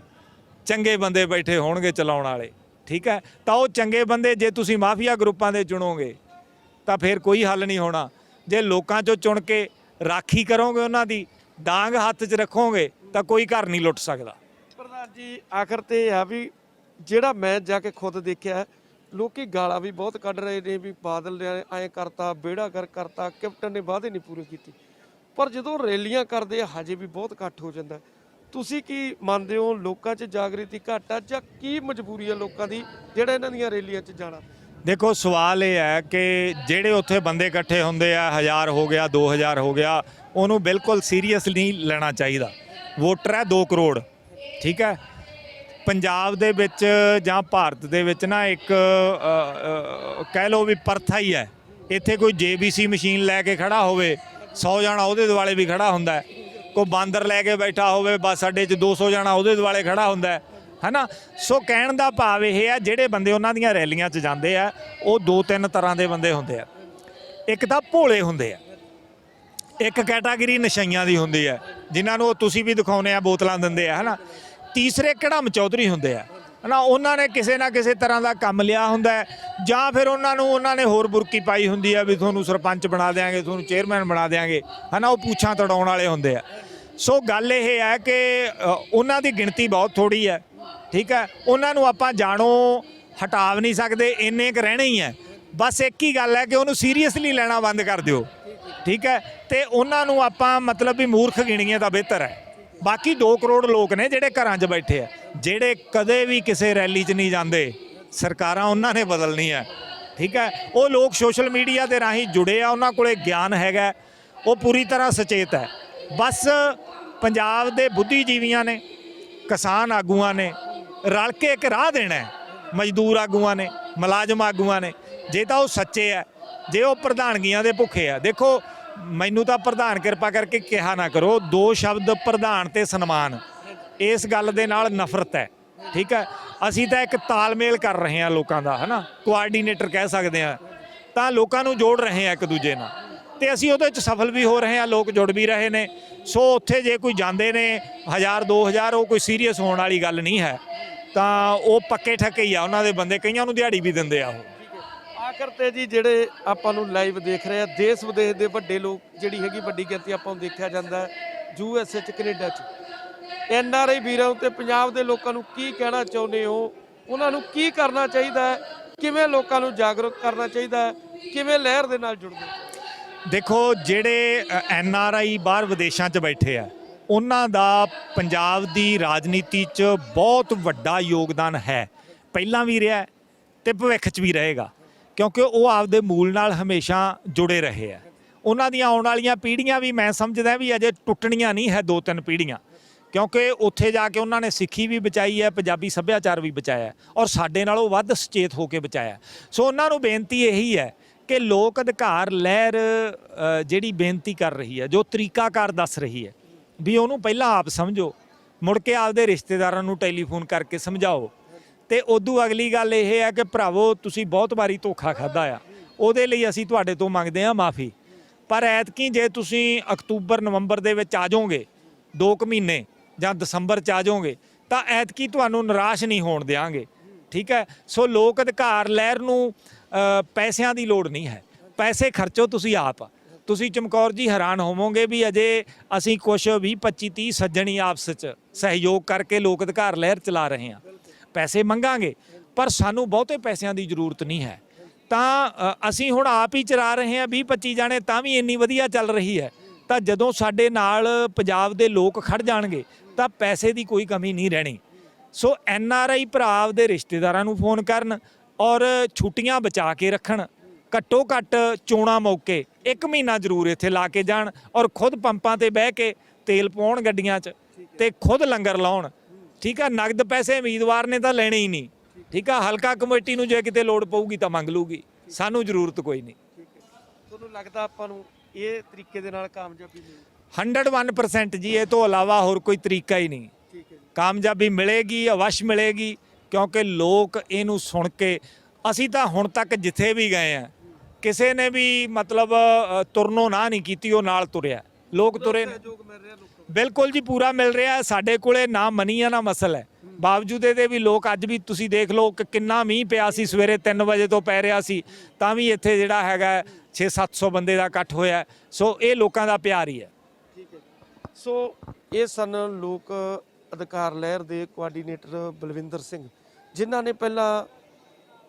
ਚੰਗੇ ਬੰਦੇ ਬੈਠੇ ਹੋਣਗੇ ਚਲਾਉਣ ਵਾਲੇ। ਠੀਕ ਹੈ। ਤਾਂ ਉਹ ਚੰਗੇ ਬੰਦੇ ਜੇ ਤੁਸੀਂ ਮਾਫੀਆ ਗਰੁੱਪਾਂ ਦੇ ਚੁਣੋਗੇ ਤਾਂ ਫਿਰ ਕੋਈ ਹੱਲ ਨਹੀਂ ਹੋਣਾ। ਜੇ ਲੋਕਾਂ 'ਚੋਂ ਚੁਣ ਕੇ ਰਾਖੀ ਕਰੋਗੇ, ਉਹਨਾਂ ਦੀ ਡਾਂਗ ਹੱਥ 'ਚ ਰੱਖੋਗੇ, ਤਾਂ ਕੋਈ ਘਰ ਨਹੀਂ ਲੁੱਟ ਸਕਦਾ। ਪ੍ਰਧਾਨ ਜੀ ਆਖਰ ਤੇ ਇਹ ਆ ਵੀ ਜਿਹੜਾ ਮੈਂ ਜਾ ਕੇ ਖੁਦ ਦੇਖਿਆ, ਲੋਕੀ ਗਾਲਾਂ ਵੀ ਬਹੁਤ ਕੱਢ ਰਹੇ ਨੇ ਵੀ ਬਾਦਲ ਨੇ ਐਂ ਕਰਤਾ, ਬੇੜਾ ਕਰ ਕਰਤਾ, ਕੈਪਟਨ ਨੇ ਵਾਅਦੇ ਨਹੀਂ ਪੂਰੇ ਕੀਤੇ। ਪਰ ਜਦੋਂ ਰੈਲੀਆਂ ਕਰਦੇ ਆ ਹਜੇ ਵੀ ਬਹੁਤ ਇਕੱਠ ਹੋ ਜਾਂਦਾ। ਤੁਸੀਂ ਕੀ ਮੰਨਦੇ ਹੋ, ਲੋਕਾਂ 'ਚ ਜਾਗਰਤੀ ਘੱਟ ਆ ਜਾਂ ਕੀ ਮਜਬੂਰੀ ਆ ਲੋਕਾਂ ਦੀ ਜਿਹੜਾ ਇਹਨਾਂ ਦੀਆਂ ਰੈਲੀਆਂ 'ਚ ਜਾਣਾ? ਦੇਖੋ ਸਵਾਲ ਇਹ ਹੈ ਕਿ ਜਿਹੜੇ ਉੱਥੇ ਬੰਦੇ ਇਕੱਠੇ ਹੁੰਦੇ ਆ, 1000 ਹੋ ਗਿਆ, 2000 ਹੋ ਗਿਆ, ਉਹਨੂੰ ਬਿਲਕੁਲ ਸੀਰੀਅਸ ਨਹੀਂ ਲੈਣਾ ਚਾਹੀਦਾ। ਵੋਟਰ ਹੈ 2 ਕਰੋੜ, ਠੀਕ ਹੈ। ਪੰਜਾਬ ਦੇ ਵਿੱਚ ਜਾਂ ਭਾਰਤ ਦੇ ਵਿੱਚ ਨਾ ਇੱਕ ਕਹਿ ਲਓ ਵੀ ਪ੍ਰਥਾ ਹੀ ਹੈ। ਇੱਥੇ ਕੋਈ JBC ਮਸ਼ੀਨ ਲੈ ਕੇ ਖੜਾ ਹੋਵੇ, 100 ਜਣਾ ਉਹਦੇ ਦੁਆਲੇ ਵੀ ਖੜਾ ਹੁੰਦਾ ਹੈ। ਕੋਈ ਬਾਂਦਰ ਲੈ ਕੇ ਬੈਠਾ ਹੋਵੇ ਬੱਸ ਅੱਡੇ 'ਚ, 200 ਜਣਾ ਉਹਦੇ ਦੁਆਲੇ ਖੜਾ ਹੁੰਦਾ ਹੈ ਨਾ। ਸੋ ਕਹਿਣ ਦਾ ਭਾਵ ਇਹ ਹੈ, ਜਿਹੜੇ ਬੰਦੇ ਉਹਨਾਂ ਦੀਆਂ ਰੈਲੀਆਂ 'ਚ ਜਾਂਦੇ ਆ ਉਹ 2-3 ਤਰ੍ਹਾਂ ਦੇ ਬੰਦੇ ਹੁੰਦੇ ਆ। ਇੱਕ ਤਾਂ ਭੋਲੇ ਹੁੰਦੇ ਆ, ਇੱਕ ਕੈਟਾਗਰੀ ਨਸ਼ਈਆਂ ਦੀ ਹੁੰਦੀ ਹੈ, ਜਿਨ੍ਹਾਂ ਨੂੰ ਤੁਸੀਂ ਵੀ ਦਿਖਾਉਂਦੇ ਆ, ਬੋਤਲਾਂ ਦਿੰਦੇ ਆ, ਹੈ ਨਾ। ਤੀਸਰੇ ਕੜਮ ਚੌਧਰੀ ਹੁੰਦੇ ਆ, ਹੈ ਨਾ। ਉਹਨਾਂ ਨੇ ਕਿਸੇ ਨਾ ਕਿਸੇ ਤਰ੍ਹਾਂ ਦਾ ਕੰਮ ਲਿਆ ਹੁੰਦਾ ਹੈ, ਜਾਂ ਫਿਰ ਉਹਨਾਂ ਨੇ ਹੋਰ ਬੁਰਕੀ ਪਾਈ ਹੁੰਦੀ ਆ ਵੀ ਤੁਹਾਨੂੰ ਸਰਪੰਚ ਬਣਾ ਦਿਆਂਗੇ, ਤੁਹਾਨੂੰ ਚੇਅਰਮੈਨ ਬਣਾ ਦਿਆਂਗੇ, ਹੈ ਨਾ। ਉਹ ਪੂਛਾਂ ਤੜਾਉਣ ਵਾਲੇ ਹੁੰਦੇ ਆ। ਸੋ ਗੱਲ ਇਹ ਹੈ ਕਿ ਉਹਨਾਂ ਦੀ ਗਿਣਤੀ ਬਹੁਤ ਥੋੜ੍ਹੀ ਹੈ, ਠੀਕ ਹੈ। ਉਹਨਾਂ ਨੂੰ ਆਪਾਂ ਜਾਣੋ ਹਟਾ ਨਹੀਂ ਸਕਦੇ, ਇੰਨੇ ਕੁ ਰਹਿਣੇ ਹੀ ਹੈ। ਬਸ ਇੱਕ ਹੀ ਗੱਲ ਹੈ ਕਿ ਉਹਨੂੰ ਸੀਰੀਅਸਲੀ ਲੈਣਾ ਬੰਦ ਕਰ ਦਿਓ, ਠੀਕ ਹੈ। ਤੇ ਉਹਨਾਂ ਨੂੰ ਆਪਾਂ ਮਤਲਬ ਵੀ ਮੂਰਖ ਗਿਣੀਏ ਤਾਂ ਬਿਹਤਰ ਹੈ। ਬਾਕੀ 2 ਕਰੋੜ ਲੋਕ ਨੇ ਜਿਹੜੇ ਘਰਾਂ 'ਚ ਬੈਠੇ ਆ, ਜਿਹੜੇ ਕਦੇ ਵੀ ਕਿਸੇ ਰੈਲੀ 'ਚ ਨਹੀਂ ਜਾਂਦੇ। ਸਰਕਾਰਾਂ ਉਹਨਾਂ ਨੇ ਬਦਲਣੀ ਹੈ, ਠੀਕ ਹੈ। ਉਹ ਲੋਕ ਸੋਸ਼ਲ ਮੀਡੀਆ ਦੇ ਰਾਹੀਂ ਜੁੜੇ ਆ, ਉਹਨਾਂ ਕੋਲੇ ਗਿਆਨ ਹੈਗਾ, ਉਹ ਪੂਰੀ ਤਰ੍ਹਾਂ ਸੁਚੇਤ ਹੈ। ਬਸ ਪੰਜਾਬ ਦੇ ਬੁੱਧੀਜੀਵੀਆਂ ਨੇ, ਕਿਸਾਨ ਆਗੂਆਂ ਨੇ ਰਲ ਕੇ ਇੱਕ ਰਾਹ ਦੇਣਾ ਹੈ। ਮਜ਼ਦੂਰ ਆਗੂਆਂ ਨੇ, ਮੁਲਾਜ਼ਮ ਆਗੂਆਂ ਨੇ, ਜੇ ਤਾਂ ਉਹ ਸੱਚੇ ਆ, ਜੇ ਉਹ ਪ੍ਰਧਾਨਗੀਆਂ ਦੇ ਭੁੱਖੇ ਆ। ਦੇਖੋ ਮੈਨੂੰ ਤਾਂ ਪ੍ਰਧਾਨ ਕਿਰਪਾ ਕਰਕੇ ਕਿਹਾ ਨਾ ਕਰੋ, 2 ਸ਼ਬਦ ਪ੍ਰਧਾਨ ਤੇ ਸਨਮਾਨ, ਇਸ ਗੱਲ ਦੇ ਨਾਲ ਨਫ਼ਰਤ ਹੈ, ਠੀਕ ਹੈ। ਅਸੀਂ ਤਾਂ ਇੱਕ ਤਾਲਮੇਲ ਕਰ ਰਹੇ ਹਾਂ ਲੋਕਾਂ ਦਾ, ਹੈ ਨਾ, ਕੋਆਰਡੀਨੇਟਰ ਕਹਿ ਸਕਦੇ ਹਾਂ। ਤਾਂ ਲੋਕਾਂ ਨੂੰ ਜੋੜ ਰਹੇ ਹਾਂ ਇੱਕ ਦੂਜੇ ਨਾਲ, ਤੇ ਅਸੀਂ ਉਹਦੇ 'ਚ ਸਫਲ ਵੀ ਹੋ ਰਹੇ ਹਾਂ, ਲੋਕ ਜੁੜ ਵੀ ਰਹੇ ਨੇ। ਸੋ ਉੱਥੇ ਜੇ ਕੋਈ ਜਾਂਦੇ ਨੇ 1000-2000, ਉਹ ਕੋਈ ਸੀਰੀਅਸ ਹੋਣ ਵਾਲੀ ਗੱਲ ਨਹੀਂ ਹੈ। ਤਾਂ ਉਹ ਪੱਕੇ ਠੱਕੇ ਹੀ ਆ, ਉਹਨਾਂ ਦੇ ਬੰਦੇ ਕਈਆਂ ਨੂੰ ਦਿਹਾੜੀ ਵੀ ਦਿੰਦੇ ਆ ਉਹ। ਆਖਰ ਤੇ ਜੀ ਜਿਹੜੇ ਆਪਾਂ ਨੂੰ ਲਾਈਵ ਦੇਖ ਰਹੇ ਆ, ਦੇਸ਼ ਵਿਦੇਸ਼ ਦੇ ਵੱਡੇ ਲੋਕ ਜਿਹੜੀ ਹੈਗੀ ਵੱਡੀ ਗਿਣਤੀ ਆਪਾਂ ਨੂੰ ਦੇਖਿਆ ਜਾਂਦਾ USA 'ਚ, ਕੈਨੇਡਾ 'ਚ। NRI ਵੀਰਾਂ ਤੇ ਪੰਜਾਬ ਦੇ ਲੋਕਾਂ ਨੂੰ ਕੀ ਕਹਿਣਾ ਚਾਹੁੰਦੇ ਹੋ? ਉਹਨਾਂ ਨੂੰ ਕੀ ਕਰਨਾ ਚਾਹੀਦਾ ਹੈ? ਕਿਵੇਂ ਲੋਕਾਂ ਨੂੰ ਜਾਗਰੂਕ ਕਰਨਾ ਚਾਹੀਦਾ ਹੈ? ਕਿਵੇਂ ਲਹਿਰ ਦੇ ਨਾਲ ਜੁੜਦੇ? ਦੇਖੋ ਜਿਹੜੇ NRI ਬਾਹਰ ਵਿਦੇਸ਼ਾਂ 'ਚ ਬੈਠੇ ਆ, ਉਹਨਾਂ ਦਾ ਪੰਜਾਬ ਦੀ ਰਾਜਨੀਤੀ 'ਚ ਬਹੁਤ ਵੱਡਾ ਯੋਗਦਾਨ ਹੈ, ਪਹਿਲਾਂ ਵੀ ਰਿਹਾ ਤੇ ਭਵਿੱਖ 'ਚ ਵੀ ਰਹੇਗਾ, ਕਿਉਂਕਿ ਉਹ ਆਪਦੇ ਮੂਲ ਨਾਲ ਹਮੇਸ਼ਾ ਜੁੜੇ ਰਹੇ ਆ। ਉਹਨਾਂ ਦੀਆਂ ਆਉਣ ਵਾਲੀਆਂ ਪੀੜ੍ਹੀਆਂ ਵੀ ਮੈਂ ਸਮਝਦਾ ਵੀ ਅਜੇ ਟੁੱਟਣੀਆਂ ਨਹੀਂ ਹੈ, 2-3 ਪੀੜ੍ਹੀਆਂ, ਕਿਉਂਕਿ ਉੱਥੇ ਜਾ ਕੇ ਉਹਨਾਂ ਨੇ ਸਿੱਖੀ ਵੀ ਬਚਾਈ ਹੈ, ਪੰਜਾਬੀ ਸੱਭਿਆਚਾਰ ਵੀ ਬਚਾਇਆ, ਔਰ ਸਾਡੇ ਨਾਲੋਂ ਵੱਧ ਸੁਚੇਤ ਹੋ ਕੇ ਬਚਾਇਆ। ਸੋ ਉਹਨਾਂ ਨੂੰ ਬੇਨਤੀ ਇਹੀ ਹੈ ਕਿ ਲੋਕ ਅਧਿਕਾਰ ਲਹਿਰ ਜਿਹੜੀ ਬੇਨਤੀ ਕਰ ਰਹੀ ਹੈ, ਜੋ ਤਰੀਕਾਕਾਰ ਦੱਸ ਰਹੀ ਹੈ, ਵੀ ਉਹਨੂੰ ਪਹਿਲਾਂ ਆਪ ਸਮਝੋ, ਮੁੜ ਕੇ ਆਪਦੇ ਰਿਸ਼ਤੇਦਾਰਾਂ ਨੂੰ ਟੈਲੀਫੋਨ ਕਰਕੇ ਸਮਝਾਓ। ਤੇ ਉਦੋਂ ਅਗਲੀ ਗੱਲ ਇਹ ਹੈ ਕਿ ਭਰਾਵੋ ਤੁਸੀਂ ਬਹੁਤ ਵਾਰੀ ਧੋਖਾ ਖਾਧਾ ਆ, ਉਹਦੇ ਲਈ ਅਸੀਂ ਤੁਹਾਡੇ ਤੋਂ ਮੰਗਦੇ ਹਾਂ ਮਾਫੀ। ਪਰ ਐਤਕੀ ਜੇ ਤੁਸੀਂ ਅਕਤੂਬਰ-ਨਵੰਬਰ ਦੇ ਵਿੱਚ ਆ ਜਾਓਗੇ, 2 ਕੁ ਮਹੀਨੇ ਜਾਂ ਦਸੰਬਰ 'ਚ ਆ ਜਾਓਗੇ, ਤਾਂ ਐਤਕੀ ਤੁਹਾਨੂੰ ਨਿਰਾਸ਼ ਨਹੀਂ ਹੋਣ ਦਿਆਂਗੇ, ਠੀਕ ਹੈ। ਸੋ ਲੋਕ ਅਧਿਕਾਰ ਲਹਿਰ ਨੂੰ ਪੈਸਿਆਂ ਦੀ ਲੋੜ ਨਹੀਂ ਹੈ, ਪੈਸੇ ਖਰਚੋ ਤੁਸੀਂ ਆਪ। ਤੁਸੀਂ ਚਮਕੌਰ ਜੀ ਹੈਰਾਨ ਹੋਵੋਗੇ ਵੀ ਅਜੇ ਅਸੀਂ ਕੁਛ 20-25-30 ਸੱਜਣੀ ਆਪਸ 'ਚ ਸਹਿਯੋਗ ਕਰਕੇ ਲੋਕ ਅਧਿਕਾਰ ਲਹਿਰ ਚਲਾ ਰਹੇ ਹਾਂ। ਪੈਸੇ ਮੰਗਾਂਗੇ, ਪਰ ਸਾਨੂੰ ਬਹੁਤੇ ਪੈਸਿਆਂ ਦੀ ਜ਼ਰੂਰਤ ਨਹੀਂ ਹੈ। ਤਾਂ ਅਸੀਂ ਹੁਣ ਆਪ ਹੀ ਚਲਾ ਰਹੇ ਹਾਂ, 20-25 ਜਾਣੇ, ਤਾਂ ਵੀ ਇੰਨੀ ਵਧੀਆ ਚੱਲ ਰਹੀ ਹੈ। ਤਾਂ ਜਦੋਂ ਸਾਡੇ ਨਾਲ ਪੰਜਾਬ ਦੇ ਲੋਕ ਖੜ ਜਾਣਗੇ ਤਾਂ ਪੈਸੇ ਦੀ ਕੋਈ ਕਮੀ ਨਹੀਂ ਰਹਿਣੀ। ਸੋ NRI ਭਰਾ ਆਪਦੇ ਰਿਸ਼ਤੇਦਾਰਾਂ ਨੂੰ ਫੋਨ ਕਰਨ ਔਰ ਛੁੱਟੀਆਂ ਬਚਾ ਕੇ ਰੱਖਣ, ਘੱਟੋ ਘੱਟ ਚੋਣਾਂ ਮੌਕੇ 1 ਮਹੀਨਾ ਜ਼ਰੂਰ ਇੱਥੇ ਲਾ ਕੇ ਜਾਣ, ਔਰ ਖੁਦ ਪੰਪਾਂ ਤੇ ਬਹਿ ਕੇ ਤੇਲ ਪਾਉਣ ਗੱਡੀਆਂ 'ਚ, ਤੇ ਖੁਦ ਲੰਗਰ ਲਾਉਣ, ਠੀਕ ਆ। ਨਗਦ ਪੈਸੇ ਉਮੀਦਵਾਰ ਨੇ ਤਾਂ ਲੈਣੇ ਹੀ ਨਹੀਂ, ਠੀਕ ਆ। ਹਲਕਾ ਕਮੇਟੀ ਨੂੰ ਜੇ ਕਿਤੇ ਲੋੜ ਪਊਗੀ ਤਾਂ ਮੰਗ ਲੂਗੀ, ਸਾਨੂੰ ਜ਼ਰੂਰਤ ਕੋਈ ਨਹੀਂ। ਤੁਹਾਨੂੰ ਲੱਗਦਾ ਆਪਾਂ ਨੂੰ ਇਹ ਤਰੀਕੇ ਦੇ ਨਾਲ ਕਾਮਯਾਬੀ ਮਿਲੇਗੀ? 101% ਜੀ, ਇਹ ਤੋਂ ਇਲਾਵਾ ਹੋਰ ਕੋਈ ਤਰੀਕਾ ਹੀ ਨਹੀਂ। ਕਾਮਯਾਬੀ ਮਿਲੇਗੀ, ਅਵਸ਼ ਮਿਲੇਗੀ, ਕਿਉਂਕਿ ਲੋਕ ਇਹਨੂੰ ਸੁਣ ਕੇ, ਅਸੀਂ ਤਾਂ ਹੁਣ ਤੱਕ ਜਿੱਥੇ ਵੀ ਗਏ ਆ, ਕਿਸੇ ਨੇ ਵੀ ਮਤਲਬ ਤੁਰਨੋਂ ਨਾ ਨਹੀਂ ਕੀਤੀ, ਉਹ ਨਾਲ ਤੁਰਿਆ। ਲੋਕ ਤੁਰੇ ਬਿਲਕੁਲ ਜੀ, ਪੂਰਾ ਮਿਲ ਰਿਹਾ। ਸਾਡੇ ਕੋਲੇ ਨਾ ਮਨੀ ਆ ਨਾ ਮਸਲ ਹੈ, ਬਾਵਜੂਦ ਇਹਦੇ ਵੀ ਲੋਕ ਅੱਜ ਵੀ ਤੁਸੀਂ ਦੇਖ ਲਓ ਕਿ ਕਿੰਨਾ ਮੀਂਹ ਪਿਆ ਸੀ, ਸਵੇਰੇ 3 ਵਜੇ ਤੋਂ ਪੈ ਰਿਹਾ ਸੀ, ਤਾਂ ਵੀ ਇੱਥੇ ਜਿਹੜਾ ਹੈਗਾ 600-700 ਬੰਦੇ ਦਾ ਇਕੱਠ ਹੋਇਆ। ਸੋ ਇਹ ਲੋਕਾਂ ਦਾ ਪਿਆਰ ਹੀ ਹੈ। ਠੀਕ ਹੈ। ਸੋ ਇਹ ਸਨ ਲੋਕ ਅਧਿਕਾਰ ਲਹਿਰ ਦੇ ਕੋਆਰਡੀਨੇਟਰ ਬਲਵਿੰਦਰ ਸਿੰਘ, ਜਿਨ੍ਹਾਂ ਨੇ ਪਹਿਲਾਂ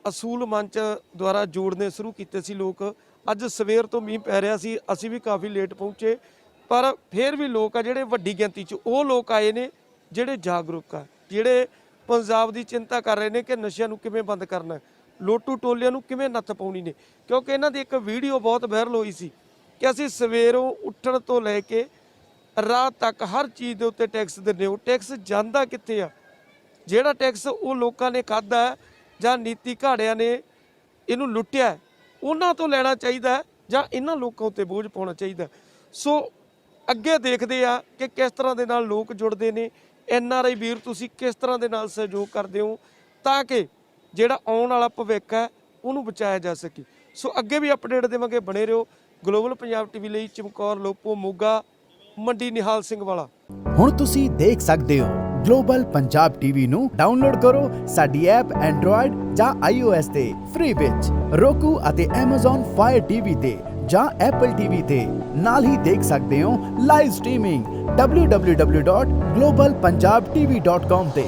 ਅਸੂਲ ਮੰਚ ਦੁਆਰਾ ਜੋੜਨੇ ਸ਼ੁਰੂ ਕੀਤੇ ਸੀ ਲੋਕ। ਅੱਜ ਸਵੇਰ ਤੋਂ ਮੀਂਹ ਪੈ ਰਿਹਾ ਸੀ, ਅਸੀਂ ਵੀ ਕਾਫੀ ਲੇਟ ਪਹੁੰਚੇ, ਪਰ ਫਿਰ ਵੀ ਲੋਕ ਆ ਜਿਹੜੇ ਵੱਡੀ ਗਿਣਤੀ 'ਚ ਉਹ ਲੋਕ ਆਏ ਨੇ ਜਿਹੜੇ ਜਾਗਰੂਕ ਆ, ਜਿਹੜੇ ਪੰਜਾਬ ਦੀ ਚਿੰਤਾ ਕਰ ਰਹੇ ਨੇ ਕਿ ਨਸ਼ਿਆਂ ਨੂੰ ਕਿਵੇਂ ਬੰਦ ਕਰਨਾ, ਲੋਟੂ ਟੋਲਿਆਂ ਨੂੰ ਕਿਵੇਂ ਨੱਥ ਪਾਉਣੀ ਨੇ। ਕਿਉਂਕਿ ਇਹਨਾਂ ਦੀ ਇੱਕ ਵੀਡੀਓ ਬਹੁਤ ਵਾਇਰਲ ਹੋਈ ਸੀ ਕਿ ਅਸੀਂ ਸਵੇਰੋਂ ਉੱਠਣ ਤੋਂ ਲੈ ਕੇ ਰਾਤ ਤੱਕ ਹਰ ਚੀਜ਼ ਦੇ ਉੱਤੇ ਟੈਕਸ ਦਿੰਦੇ ਹੋ। ਟੈਕਸ ਜਾਂਦਾ ਕਿੱਥੇ ਆ? ਜਿਹੜਾ ਟੈਕਸ ਉਹ ਲੋਕਾਂ ਨੇ ਖਾਧਾ ਜਾਂ ਨੀਤੀ ਘਾੜਿਆਂ ਨੇ ਇਹਨੂੰ ਲੁੱਟਿਆ, ਉਹਨਾਂ ਤੋਂ ਲੈਣਾ ਚਾਹੀਦਾ ਜਾਂ ਇਹਨਾਂ ਲੋਕਾਂ ਉੱਤੇ ਬੋਝ ਪਾਉਣਾ ਚਾਹੀਦਾ। ਸੋ ਅੱਗੇ ਦੇਖਦੇ ਆ ਕਿ ਕਿਸ ਤਰ੍ਹਾਂ ਦੇ ਨਾਲ ਲੋਕ ਜੁੜਦੇ ਨੇ। NRI ਵੀਰ ਤੁਸੀਂ ਕਿਸ ਤਰ੍ਹਾਂ ਦੇ ਨਾਲ ਸਹਿਯੋਗ ਕਰਦੇ ਹੋ ਤਾਂ ਕਿ ਜਿਹੜਾ ਆਉਣ ਵਾਲਾ ਭਵਿੱਖ ਹੈ ਉਹਨੂੰ ਬਚਾਇਆ ਜਾ ਸਕੇ। ਸੋ ਅੱਗੇ ਵੀ ਅਪਡੇਟ ਦੇਵਾਂਗੇ, ਬਣੇ ਰਹੋ। ਗਲੋਬਲ ਪੰਜਾਬ ਟੀਵੀ ਲਈ ਚਮਕੌਰ ਲੋਪੋ, ਮੋਗਾ, ਮੰਡੀ ਨਿਹਾਲ ਸਿੰਘ ਵਾਲਾ। ਹੁਣ ਤੁਸੀਂ ਦੇਖ ਸਕਦੇ ਹੋ ਗਲੋਬਲ ਪੰਜਾਬ ਟੀਵੀ ਨੂੰ ਡਾਊਨਲੋਡ ਕਰੋ ਸਾਡੀ ਐਪ ਐਂਡਰੋਇਡ ਜਾਂ iOS ਤੇ ਫ੍ਰੀ ਵਿੱਚ, roku ਅਤੇ Amazon Fire TV ਤੇ ਜਾਂ Apple TV ਤੇ। ਨਾਲ ਹੀ ਦੇਖ ਸਕਦੇ ਹੋ ਲਾਈਵ ਸਟ੍ਰੀਮਿੰਗ www.globalpunjabtv.com ਤੇ।